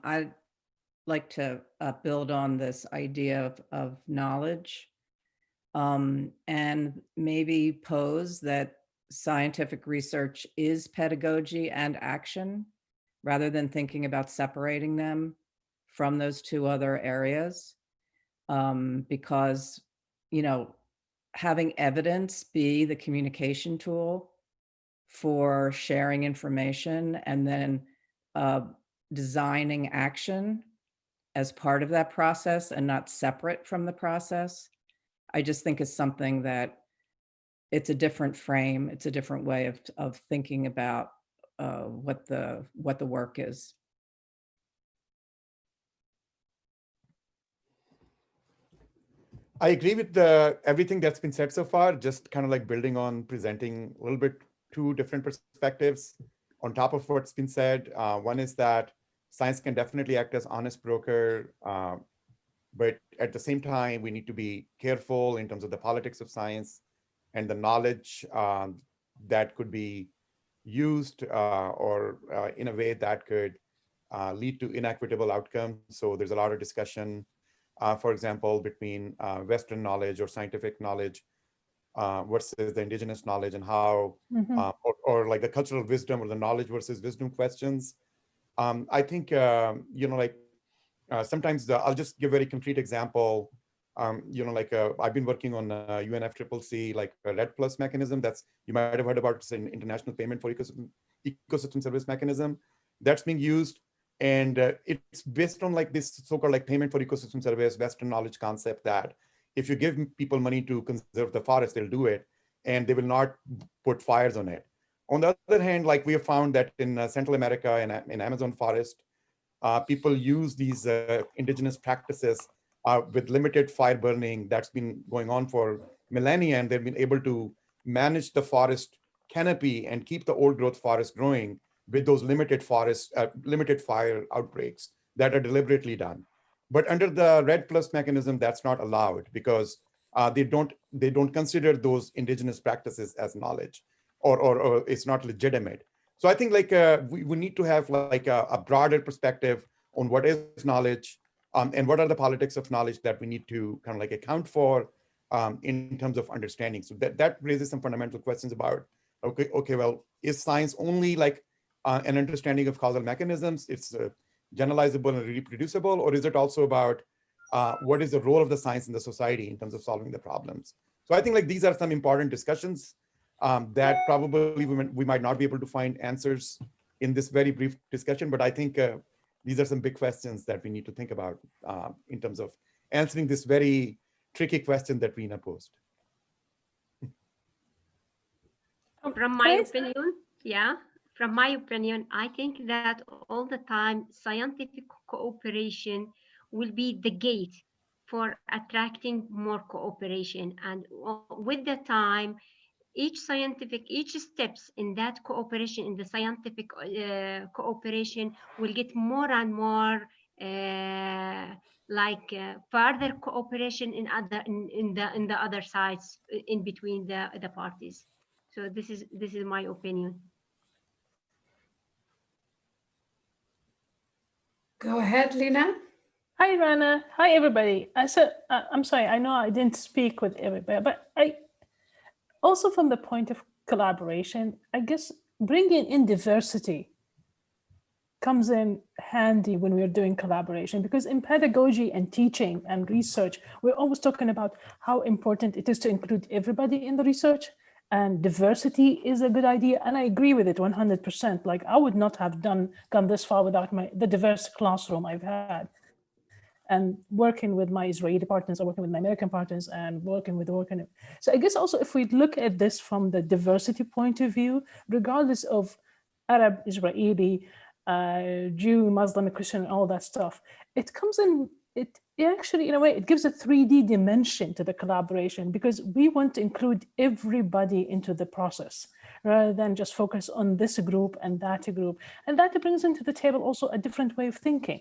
I'd like to build on this idea of knowledge, and maybe pose that scientific research is pedagogy and action, rather than thinking about separating them from those two other areas. Because, having evidence be the communication tool for sharing information and then designing action as part of that process and not separate from the process, I just think is something that it's a different frame. It's a different way of thinking about what the work is. I agree with everything that's been said so far, just kind of like building on presenting a little bit two different perspectives on top of what's been said. One is that science can definitely act as honest broker, but at the same time, we need to be careful in terms of the politics of science and the knowledge that could be used or in a way that could lead to inequitable outcomes. So there's a lot of discussion, for example, between Western knowledge or scientific knowledge versus the indigenous knowledge, and how, or like the cultural wisdom or the knowledge versus wisdom questions. I think, sometimes I'll just give a very concrete example. I've been working on UNFCCC, like a RED Plus mechanism. That's, you might have heard about, it's an international payment for ecosystem service mechanism that's being used. And it's based on like this so-called like payment for ecosystem service, Western knowledge concept that if you give people money to conserve the forest, they'll do it and they will not put fires on it. On the other hand, like we have found that in Central America and in Amazon forest, people use these indigenous practices with limited fire burning that's been going on for millennia, and they've been able to manage the forest canopy and keep the old growth forest growing with those limited fire outbreaks that are deliberately done. But under the RED Plus mechanism, that's not allowed because they don't consider those indigenous practices as knowledge, or it's not legitimate. So I think like we need to have like a broader perspective on what is knowledge and what are the politics of knowledge that we need to kind of like account for in terms of understanding. So that raises some fundamental questions about, okay, well, is science only like an understanding of causal mechanisms? It's generalizable and reproducible, or is it also about what is the role of the science in the society in terms of solving the problems? So I think like these are some important discussions that probably we might not be able to find answers in this very brief discussion, but I think these are some big questions that we need to think about in terms of answering this very tricky question that Rena posed. From my opinion, from my opinion, I think that all the time scientific cooperation will be the gate for attracting more cooperation. And with the time, each steps in that cooperation, in the scientific cooperation, will get more and more further cooperation in the other sides, in between the parties. So this is my opinion. Go ahead, Lina. Hi, Rana. Hi, everybody. I'm sorry, I know I didn't speak with everybody, but I also, from the point of collaboration, I guess bringing in diversity comes in handy when we're doing collaboration, because in pedagogy and teaching and research, we're always talking about how important it is to include everybody in the research, and diversity is a good idea. And I agree with it 100%. Like, I would not have gone this far without the diverse classroom I've had. And working with my Israeli partners, or working with my American partners, and working. So I guess also, if we look at this from the diversity point of view, regardless of Arab, Israeli, Jew, Muslim, Christian, all that stuff, it comes in, it actually, in a way, it gives a 3D dimension to the collaboration, because we want to include everybody into the process rather than just focus on this group and that group. And that brings into the table also a different way of thinking.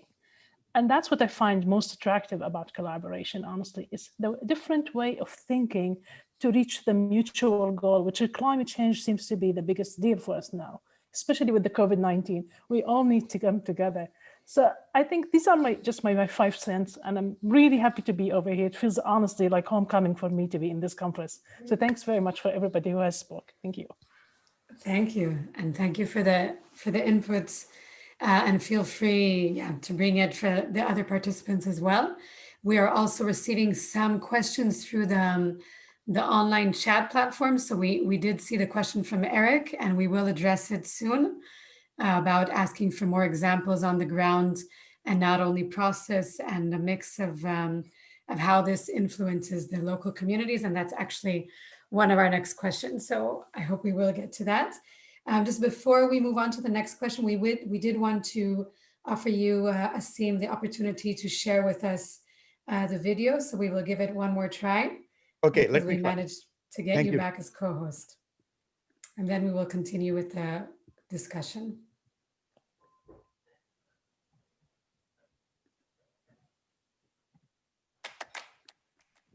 And that's what I find most attractive about collaboration, honestly, is the different way of thinking to reach the mutual goal, which is climate change seems to be the biggest deal for us now, especially with the COVID-19. We all need to come together. So I think these are just my 5 cents, and I'm really happy to be over here. It feels honestly like homecoming for me to be in this conference. So thanks very much for everybody who has spoke. Thank you. Thank you, and thank you for the inputs, and feel free to bring it for the other participants as well. We are also receiving some questions through the online chat platform. So we did see the question from Eric, and we will address it soon, about asking for more examples on the ground, and not only process and a mix of how this influences the local communities. And that's actually one of our next questions. So I hope we will get to that. Just before we move on to the next question, we did want to offer you, Asim, the opportunity to share with us the video. So we will give it one more try. Okay, let me we try. managed to get Thank you you. back as co-host. And then we will continue with the discussion.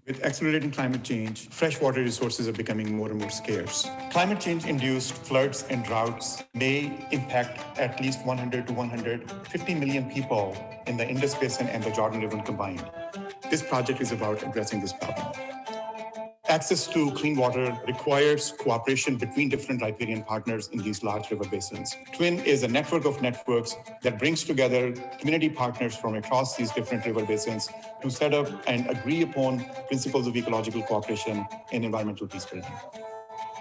With accelerating climate change, freshwater resources are becoming more and more scarce. Climate change-induced floods and droughts may impact at least 100 to 150 million people in the Indus Basin and the Jordan River combined. This project is about addressing this problem. Access to clean water requires cooperation between different riparian partners in these large river basins. TWIN is a network of networks that brings together community partners from across these different river basins to set up and agree upon principles of ecological cooperation and environmental peace building.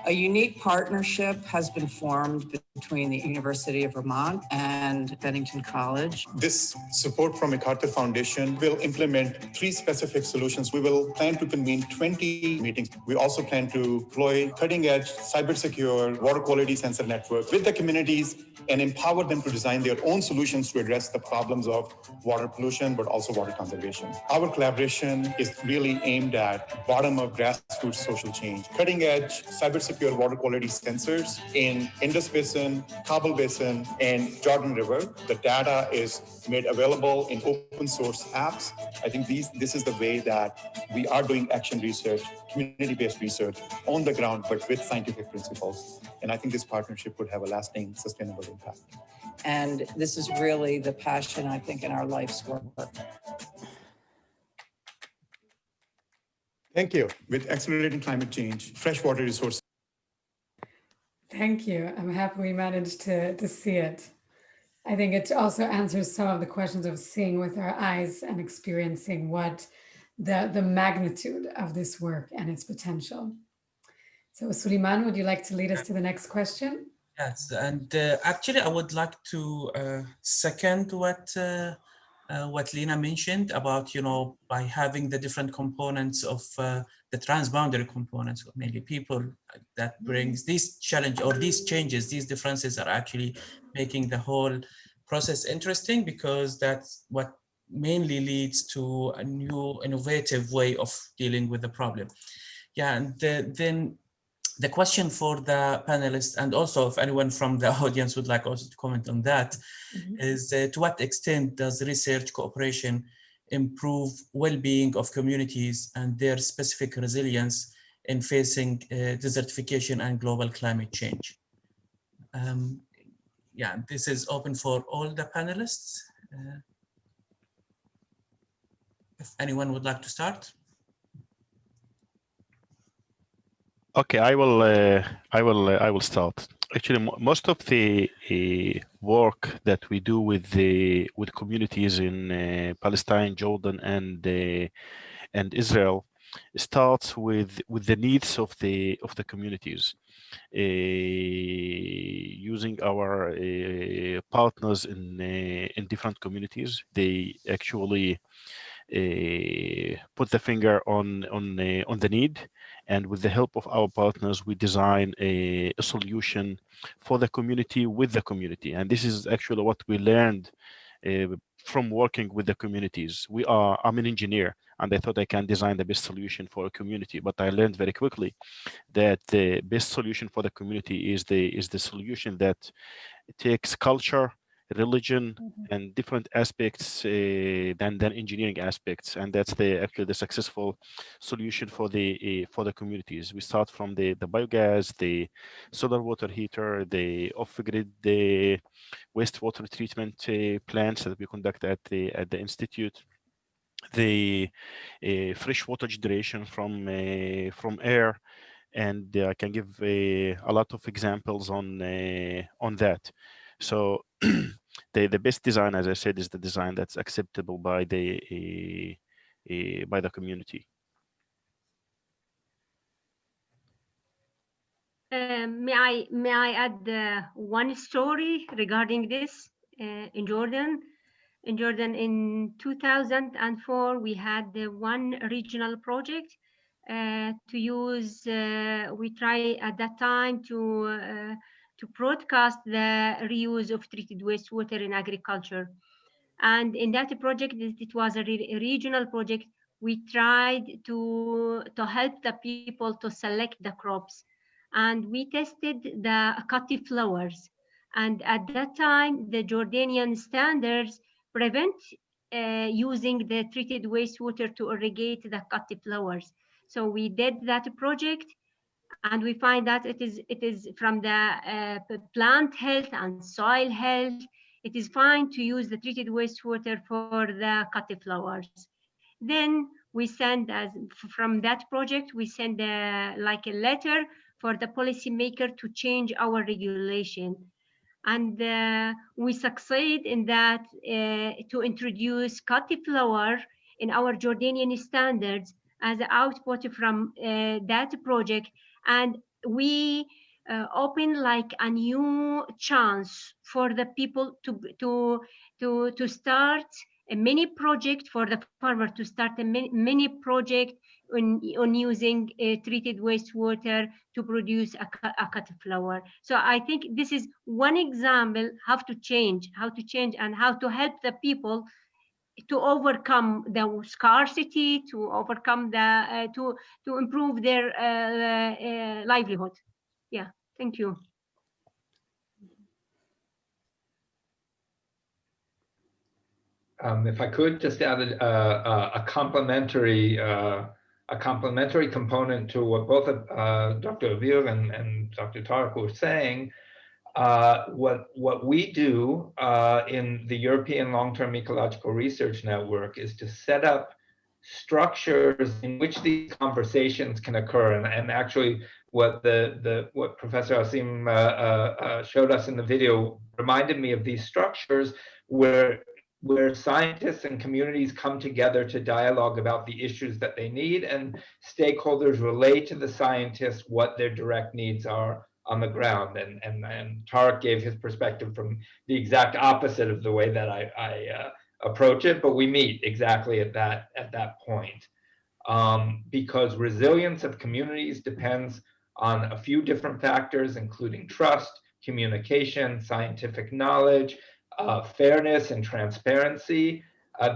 A unique partnership has been formed between the University of Vermont and Bennington College. This support from MacArthur Foundation will implement 3 specific solutions. We will plan to convene 20 meetings. We also plan to deploy cutting-edge, cyber-secure water quality sensor network with the communities and empower them to design their own solutions to address the problems of water pollution, but also water conservation. Our collaboration is really aimed at bottom-up grassroots social change. Cutting-edge, cyber-secure water quality sensors in Indus Basin, Kabul Basin, and Jordan River. The data is made available in open source apps. I think this is the way that we are doing action research, community-based research on the ground, but with scientific principles. And I think this partnership would have a lasting, sustainable impact. And this is really the passion, I think, in our life's work. Thank you. With accelerating climate change, freshwater resources. Thank you. I'm happy we managed to see it. I think it also answers some of the questions of seeing with our eyes and experiencing what the magnitude of this work and its potential. So Suleiman, would you like to lead us to the next question? Yes, and actually I would like to second what Lena mentioned about, by having the different components of the transboundary components, mainly people, that brings this challenge or these changes, these differences are actually making the whole process interesting, because that's what mainly leads to a new innovative way of dealing with the problem. Yeah, and then the question for the panelists, and also if anyone from the audience would like also to comment on that, is to what extent does research cooperation improve well-being of communities and their specific resilience in facing desertification and global climate change? Yeah, this is open for all the panelists. If anyone would like to start. Okay, I will start. Actually, most of the work that we do with communities in Palestine, Jordan, and Israel starts with the needs of the communities. Using our partners in different communities, they actually put the finger on the need, and with the help of our partners, we design a solution for the community with the community. And this is actually what we learned from working with the communities. I'm an engineer, and I thought I can design the best solution for a community, but I learned very quickly that the best solution for the community is the solution that takes culture, religion, and different aspects than engineering aspects, and that's actually the successful solution for the communities. We start from the biogas, the solar water heater, the off-grid, the wastewater treatment plants that we conduct at the institute, the fresh water generation from air, and I can give a lot of examples on that. So the best design, as I said, is the design that's acceptable by the community. May I add one story regarding this in Jordan? In Jordan, in 2004, we had one regional project to use. We try at that time to broadcast the reuse of treated wastewater in agriculture. And in that project, it was a regional project. We tried to help the people to select the crops, and we tested the cauliflowers. And at that time, the Jordanian standards prevent using the treated wastewater to irrigate the cauliflowers. So we did that project, and we find that it is from the plant health and soil health. It is fine to use the treated wastewater for the cauliflowers. Then we send, as from that project, we send like a letter for the policymaker to change our regulation. And we succeed in that to introduce cauliflower in our Jordanian standards as an output from that project. And we open like a new chance for the people to start a mini project, for the farmer to start a mini project on using treated wastewater to produce a cauliflower. So I think this is one example how to change and how to help the people to overcome the scarcity, to overcome the to improve their livelihood. Yeah, thank you. If I could just add a complementary component to what both Dr. Avir and Dr. Tariq were saying. What we do in the European Long-Term Ecological Research Network is to set up structures in which these conversations can occur. And actually, what Professor Asim showed us in the video reminded me of these structures where scientists and communities come together to dialogue about the issues that they need, and stakeholders relate to the scientists what their direct needs are on the ground. And Tariq gave his perspective from the exact opposite of the way that I approach it, but we meet exactly at that point. Because resilience of communities depends on a few different factors, including trust, communication, scientific knowledge, fairness and transparency.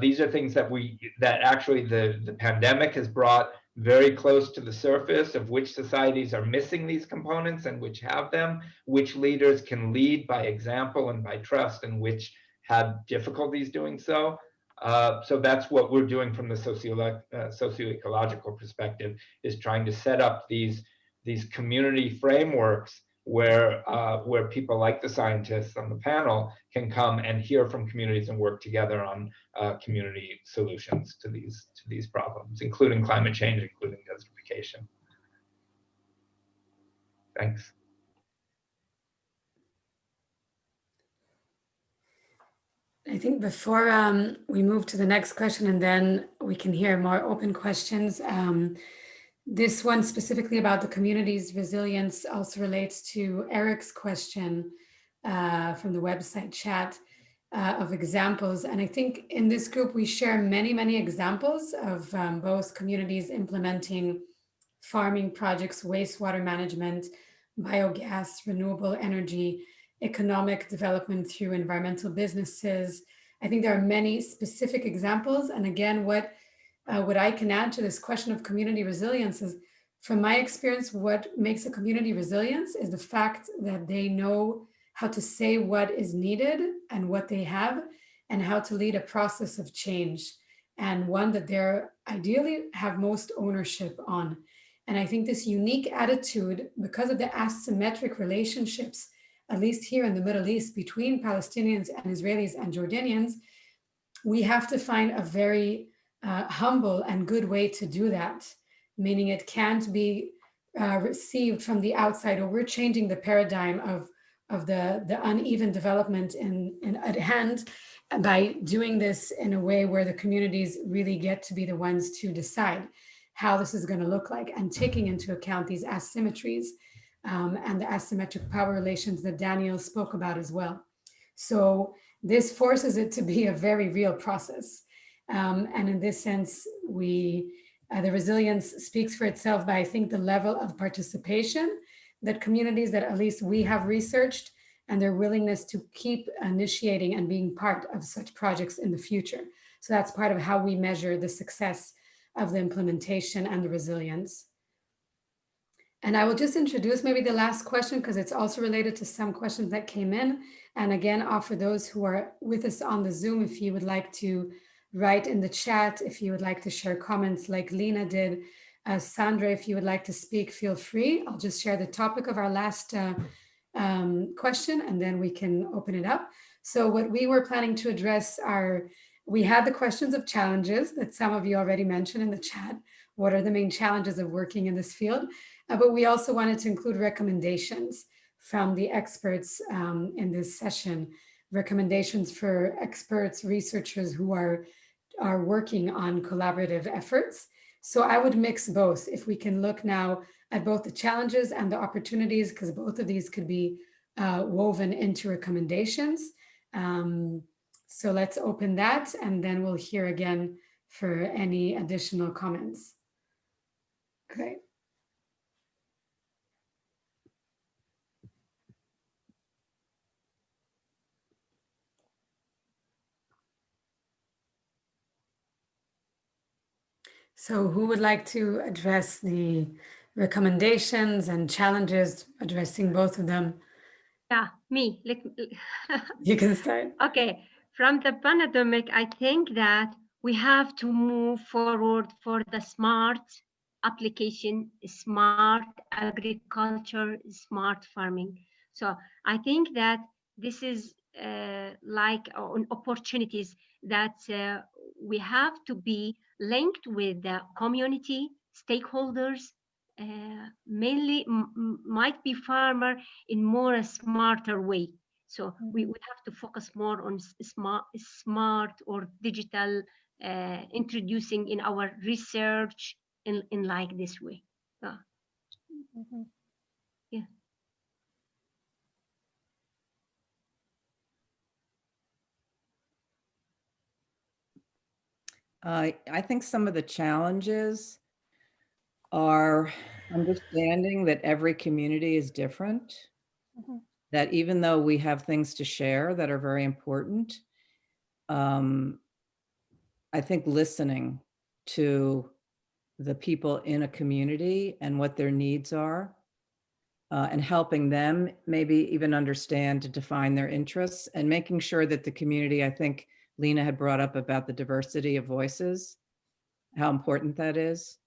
These are things that actually the pandemic has brought very close to the surface, of which societies are missing these components and which have them, which leaders can lead by example and by trust, and which have difficulties doing so. So that's what we're doing from the socio-ecological perspective, is trying to set up these community frameworks where people like the scientists on the panel can come and hear from communities and work together on community solutions to these problems, including climate change, including desertification. Thanks. I think before we move to the next question, and then we can hear more open questions, this one specifically about the community's resilience also relates to Eric's question from the website chat of examples. And I think in this group, we share many, many examples of both communities implementing farming projects, wastewater management, biogas, renewable energy, economic development through environmental businesses. I think there are many specific examples. And again, what I can add to this question of community resilience is, from my experience, what makes a community resilience is the fact that they know how to say what is needed and what they have, and how to lead a process of change, and one that they're ideally have most ownership on. And I think this unique attitude, because of the asymmetric relationships, at least here in the Middle East, between Palestinians and Israelis and Jordanians, we have to find a very humble and good way to do that. Meaning it can't be received from the outside, or we're changing the paradigm of the uneven development at hand by doing this in a way where the communities really get to be the ones to decide how this is going to look like, and taking into account these asymmetries and the asymmetric power relations that Daniel spoke about as well. So this forces it to be a very real process. And in this sense, the resilience speaks for itself by, I think, the level of participation that communities that at least we have researched, and their willingness to keep initiating and being part of such projects in the future. So that's part of how we measure the success of the implementation and the resilience. And I will just introduce maybe the last question, because it's also related to some questions that came in. And again, offer those who are with us on the Zoom, if you would like to write in the chat, if you would like to share comments like Lena did. Sandra, if you would like to speak, feel free. I'll just share the topic of our last question, and then we can open it up. So what we were planning to address we had the questions of challenges that some of you already mentioned in the chat. What are the main challenges of working in this field? But we also wanted to include recommendations from the experts in this session, recommendations for experts, researchers who are working on collaborative efforts. So I would mix both. If we can look now at both the challenges and the opportunities, because both of these could be woven into recommendations. So let's open that, and then we'll hear again for any additional comments. Great. So who would like to address the recommendations and challenges, addressing both of them? Yeah, me. You can start. Okay, from the pandemic, I think that we have to move forward for the smart application, smart agriculture, smart farming. So I think that this is like opportunities that we have to be linked with the community stakeholders, mainly might be farmer in more a smarter way. So we would have to focus more on smart or digital introducing in our research in like this way. Yeah. Yeah. I think some of the challenges are understanding that every community is different, that even though we have things to share that are very important, I think listening to the people in a community and what their needs are, and helping them maybe even understand to define their interests, and making sure that the community, I think Lena had brought up about the diversity of voices, how important that is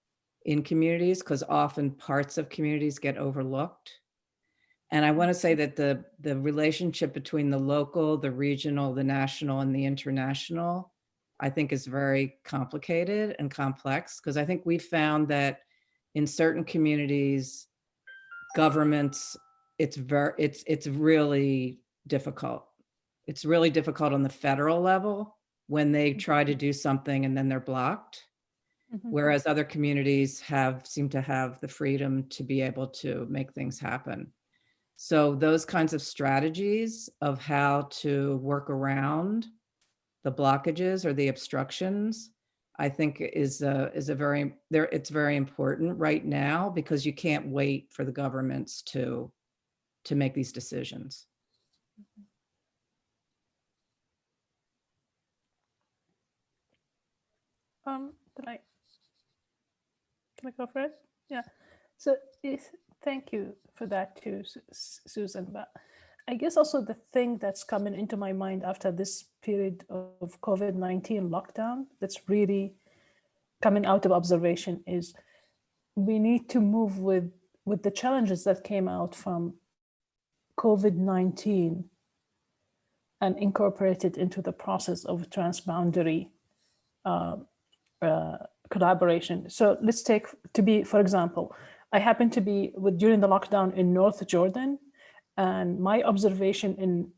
in communities, because often parts of communities get overlooked. And I want to say that the relationship between the local, the regional, the national, and the international, I think is very complicated and complex, because I think we found that in certain communities, governments, it's really difficult. It's really difficult on the federal level when they try to do something and then they're blocked. Whereas other communities seem to have the freedom to be able to make things happen. So those kinds of strategies of how to work around the blockages or the obstructions, I think it's very important right now, because you can't wait for the governments to make these decisions. Can I go for it? Yeah. So thank you for that too, Susan. But I guess also the thing that's coming into my mind after this period of COVID-19 lockdown that's really coming out of observation is we need to move with the challenges that came out from COVID-19 and incorporate it into the process of transboundary collaboration. So let's take, for example, I happened to be during the lockdown in North Jordan, and my observation in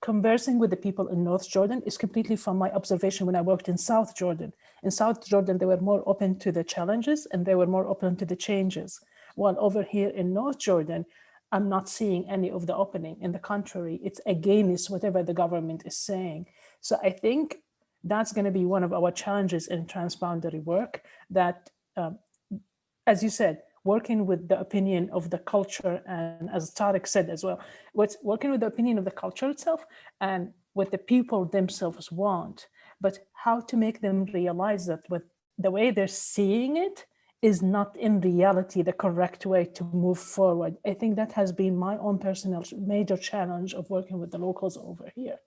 conversing with the people in North Jordan is completely from my observation when I worked in South Jordan. In South Jordan, they were more open to the challenges and they were more open to the changes. While over here in North Jordan, I'm not seeing any of the opening. In the contrary, it's against whatever the government is saying. So I think that's going to be one of our challenges in transboundary work, that, as you said, working with the opinion of the culture, and as Tariq said as well, working with the opinion of the culture itself and what the people themselves want, but how to make them realize that with the way they're seeing it is not in reality the correct way to move forward. I think that has been my own personal major challenge of working with the locals over here,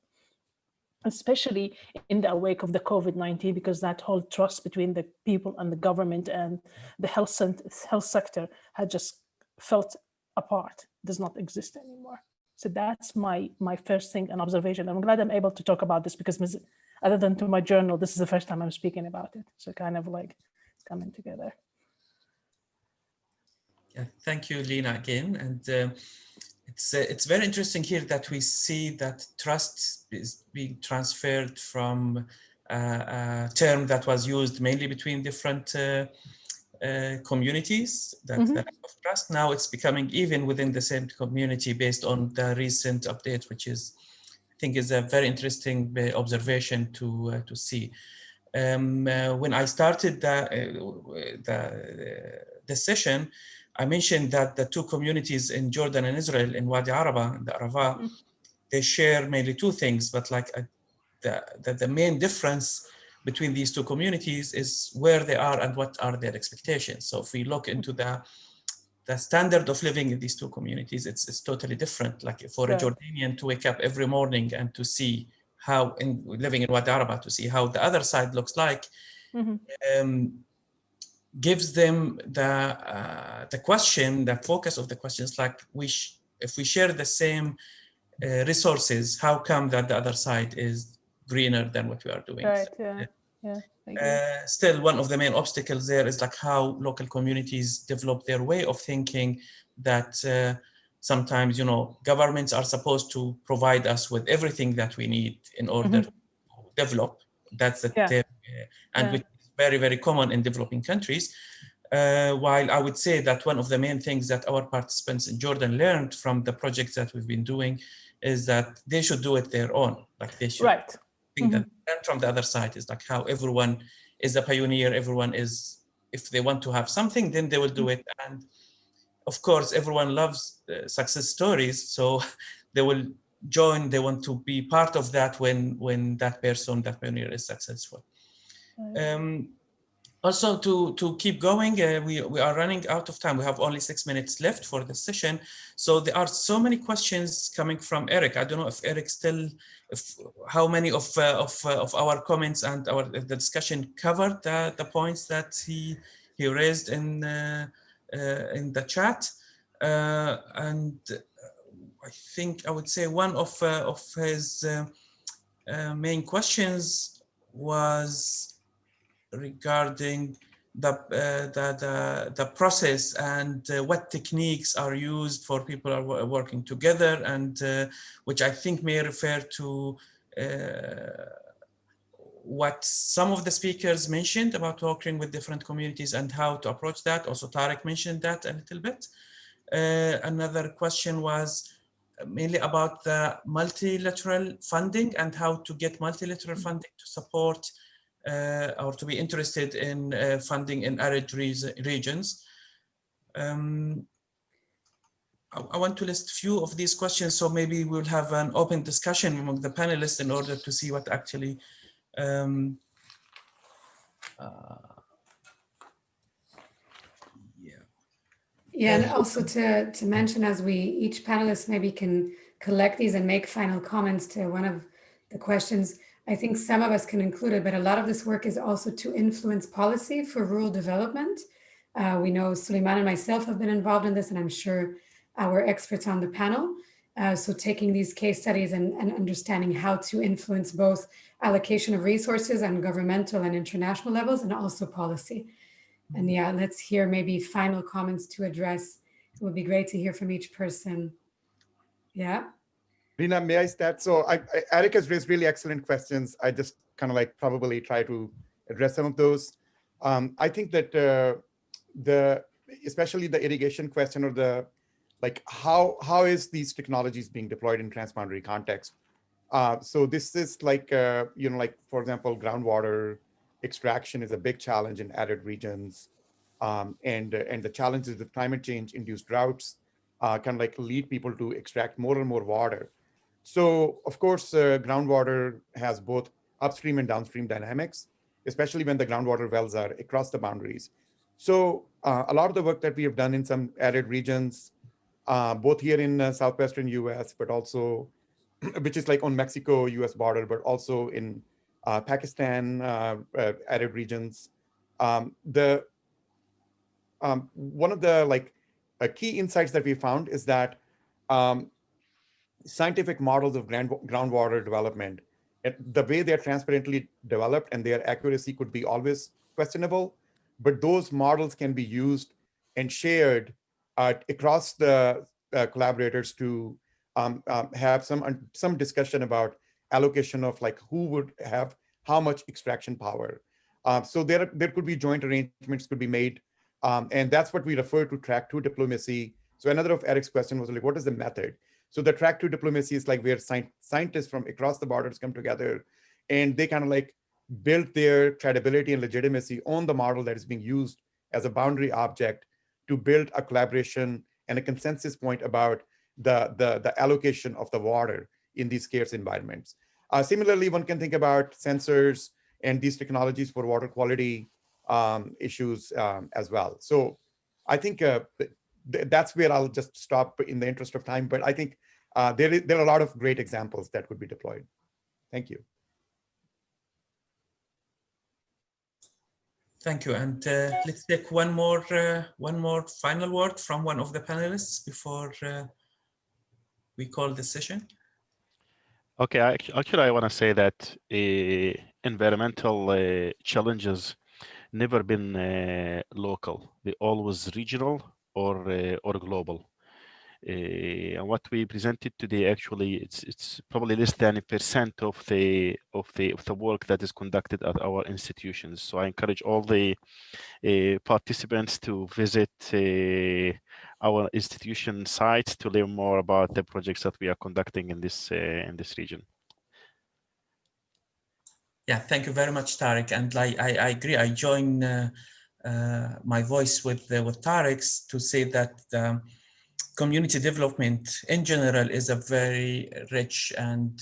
especially in the wake of the COVID-19, because that whole trust between the people and the government and the health sector had just felt apart, does not exist anymore. So that's my first thing and observation. I'm glad I'm able to talk about this because other than to my journal, this is the first time I'm speaking about it. So kind of like it's coming together. Yeah, thank you, Lena, again. And it's very interesting here that we see that trust is being transferred from a term that was used mainly between different communities, that of trust. Now it's becoming even within the same community based on the recent update, which is, I think, is a very interesting observation to see. When I started the session, I mentioned that the two communities in Jordan and Israel, in Wadi Araba, the Arava, they share mainly two things, but like the main difference between these two communities is where they are and what are their expectations. So if we look into the standard of living in these two communities, it's totally different. Like for a Jordanian to wake up every morning and to see how, living in Wadi Araba, to see how the other side looks like, gives them the question, the focus of the questions, like if we share the same resources, how come that the other side is greener than what we are doing? Right, Still, one of the main obstacles there is like how local communities develop their way of thinking, that sometimes, governments are supposed to provide us with everything that we need in order to develop. That's the term, and which is very, very common in developing countries. While I would say that one of the main things that our participants in Jordan learned from the projects that we've been doing is that they should do it their own. Like they should think that, and from the other side is like how everyone is a pioneer. Everyone is, if they want to have something, then they will do it. And of course, everyone loves success stories. So they will join, they want to be part of that when that person, that pioneer is successful. Also, to keep going, we are running out of time. We have only 6 minutes left for the session. So there are so many questions coming from Eric. I don't know if Eric how many of our comments and the discussion covered the points that he raised in the chat. And I think I would say one of his main questions was regarding the process and what techniques are used for people are working together, and which I think may refer to what some of the speakers mentioned about working with different communities and how to approach that. Also, Tariq mentioned that a little bit. Another question was mainly about the multilateral funding and how to get multilateral funding to support or to be interested in funding in arid regions. I want to list a few of these questions, so maybe we'll have an open discussion among the panelists in order to see what actually and also to mention, as each panelist maybe can collect these and make final comments to one of the questions, I think some of us can include it, but a lot of this work is also to influence policy for rural development. We know Suleiman and myself have been involved in this, and I'm sure our experts on the panel. So taking these case studies and understanding how to influence both allocation of resources on governmental and international levels, and also policy. And yeah, let's hear maybe final comments to address. It would be great to hear from each person. Yeah. Rina, may I start? So Eric has raised really excellent questions. I just kind of like probably try to address some of those. I think that especially the irrigation question, or the like, how is these technologies being deployed in transboundary context? So this is like, like, for example, groundwater extraction is a big challenge in arid regions. And the challenges with climate change induced droughts can like lead people to extract more and more water. So of course, groundwater has both upstream and downstream dynamics, especially when the groundwater wells are across the boundaries. So a lot of the work that we have done in some arid regions, both here in southwestern US, but also, which is like on Mexico-US border, but also in Pakistan, arid regions. One of the like key insights that we found is that scientific models of groundwater development, the way they're transparently developed and their accuracy could be always questionable, but those models can be used and shared across the collaborators to have some discussion about allocation of like who would have how much extraction power. So there could be joint arrangements could be made, and that's what we refer to track two diplomacy. So another of Eric's question was like, what is the method? So the track two diplomacy is like where scientists from across the borders come together, and they kind of like build their credibility and legitimacy on the model that is being used as a boundary object to build a collaboration and a consensus point about the allocation of the water in these scarce environments. Similarly, one can think about sensors and these technologies for water quality issues as well. So I think that's where I'll just stop in the interest of time. But I think there are a lot of great examples that could be deployed. Thank you. Thank you. And let's take one more final word from one of the panelists before we call the session. Okay, actually, I want to say that environmental challenges never been local. They always regional or global. And what we presented today, actually, it's probably less than 1% of the work that is conducted at our institutions. So I encourage all the participants to visit our institution sites to learn more about the projects that we are conducting in this region. Yeah, thank you very much, Tariq. And I agree. I join my voice with Tariq's to say that community development in general is a very rich and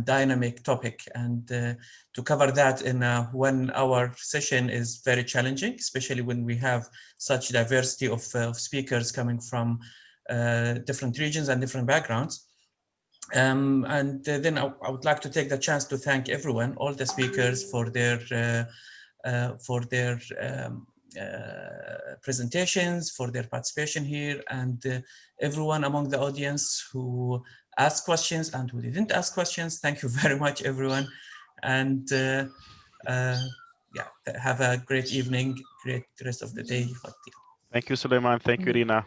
dynamic topic. And to cover that in a 1 hour session is very challenging, especially when we have such diversity of speakers coming from different regions and different backgrounds. And then I would like to take the chance to thank everyone, all the speakers for their presentations, for their participation here, and everyone among the audience who asked questions and who didn't ask questions. Thank you very much, everyone. And yeah, have a great evening, great rest of the day. Thank you, Suleiman. Thank you, Rina.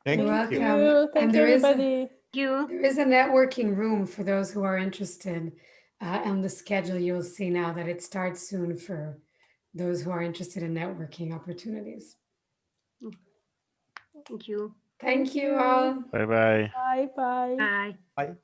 You're welcome. Thank you, everybody. There is a networking room for those who are interested. On the schedule, you'll see now that it starts soon for those who are interested in networking opportunities. Thank you. Thank you all. Bye-bye. Bye-bye. Bye. Bye.